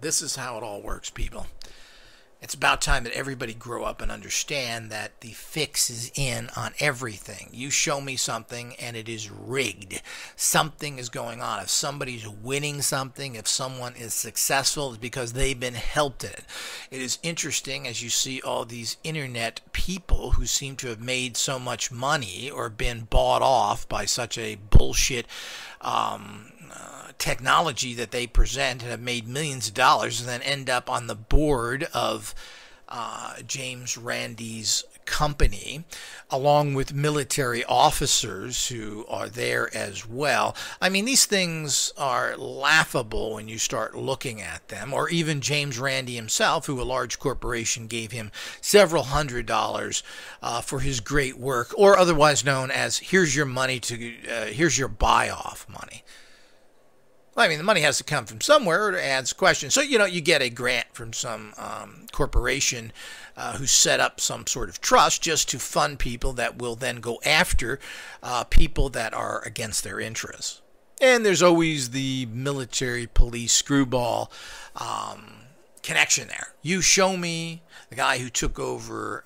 This is how it all works, people. It's about time that everybody grow up and understand that the fix is in on everything. You show me something and it is rigged. Something is going on. If somebody's winning something, if someone is successful, it's because they've been helped in it. It is interesting as you see all these internet people who seem to have made so much money or been bought off by such a bullshit technology that they present and have made millions of dollars and then end up on the board of James Randi's company, along with military officers who are there as well. I mean, these things are laughable when you start looking at them. Or even James Randi himself, who a large corporation gave him several $100s for his great work, or otherwise known as here's your money here's your buy-off money. Well, I mean, the money has to come from somewhere. It adds questions. So, you get a grant from some corporation who set up some sort of trust just to fund people that will then go after people that are against their interests. And there's always the military police screwball connection there. You show me the guy who took over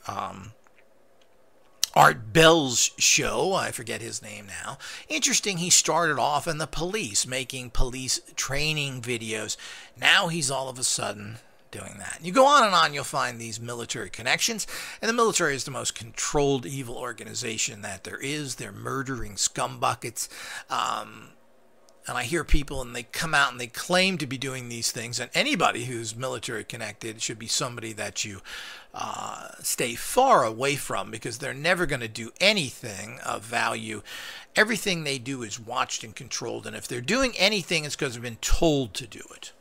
Art Bell's show, I forget his name now. Interesting, he started off in the police, making police training videos. Now he's all of a sudden doing that. You go on and on, you'll find these military connections. And the military is the most controlled evil organization that there is. They're murdering scumbuckets. And I hear people and they come out and they claim to be doing these things. And anybody who's military connected should be somebody that you stay far away from, because they're never going to do anything of value. Everything they do is watched and controlled. And if they're doing anything, it's because they've been told to do it.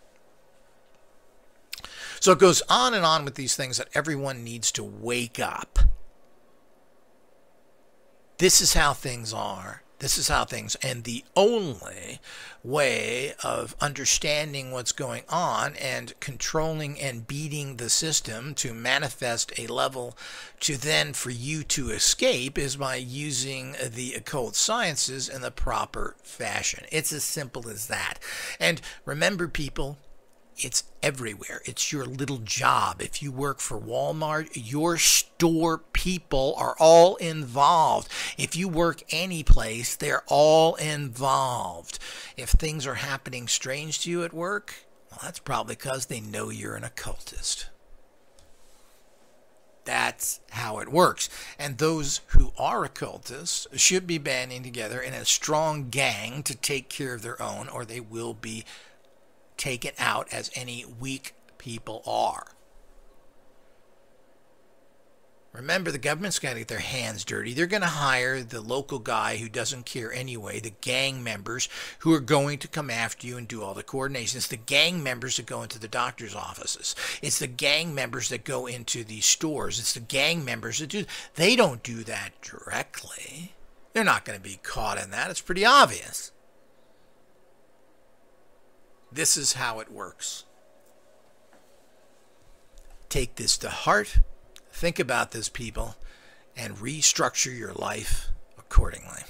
So it goes on and on with these things that everyone needs to wake up. This is how things are. This is how things, and the only way of understanding what's going on and controlling and beating the system to manifest a level to then for you to escape is by using the occult sciences in the proper fashion. It's as simple as that. And remember, people, it's everywhere. It's your little job. If you work for Walmart, your store people are all involved. If you work any place, they're all involved. If things are happening strange to you at work, well, that's probably because they know you're an occultist. That's how it works. And those who are occultists should be banding together in a strong gang to take care of their own, or they will be taken out as any weak people are. Remember, the government's got to get their hands dirty. They're going to hire the local guy who doesn't care anyway, the gang members who are going to come after you and do all the coordination. It's the gang members that go into the doctor's offices. It's the gang members that go into the stores. It's the gang members that do. They don't do that directly. They're not going to be caught in that. It's pretty obvious. This is how it works. Take this to heart, think about this, people, and restructure your life accordingly.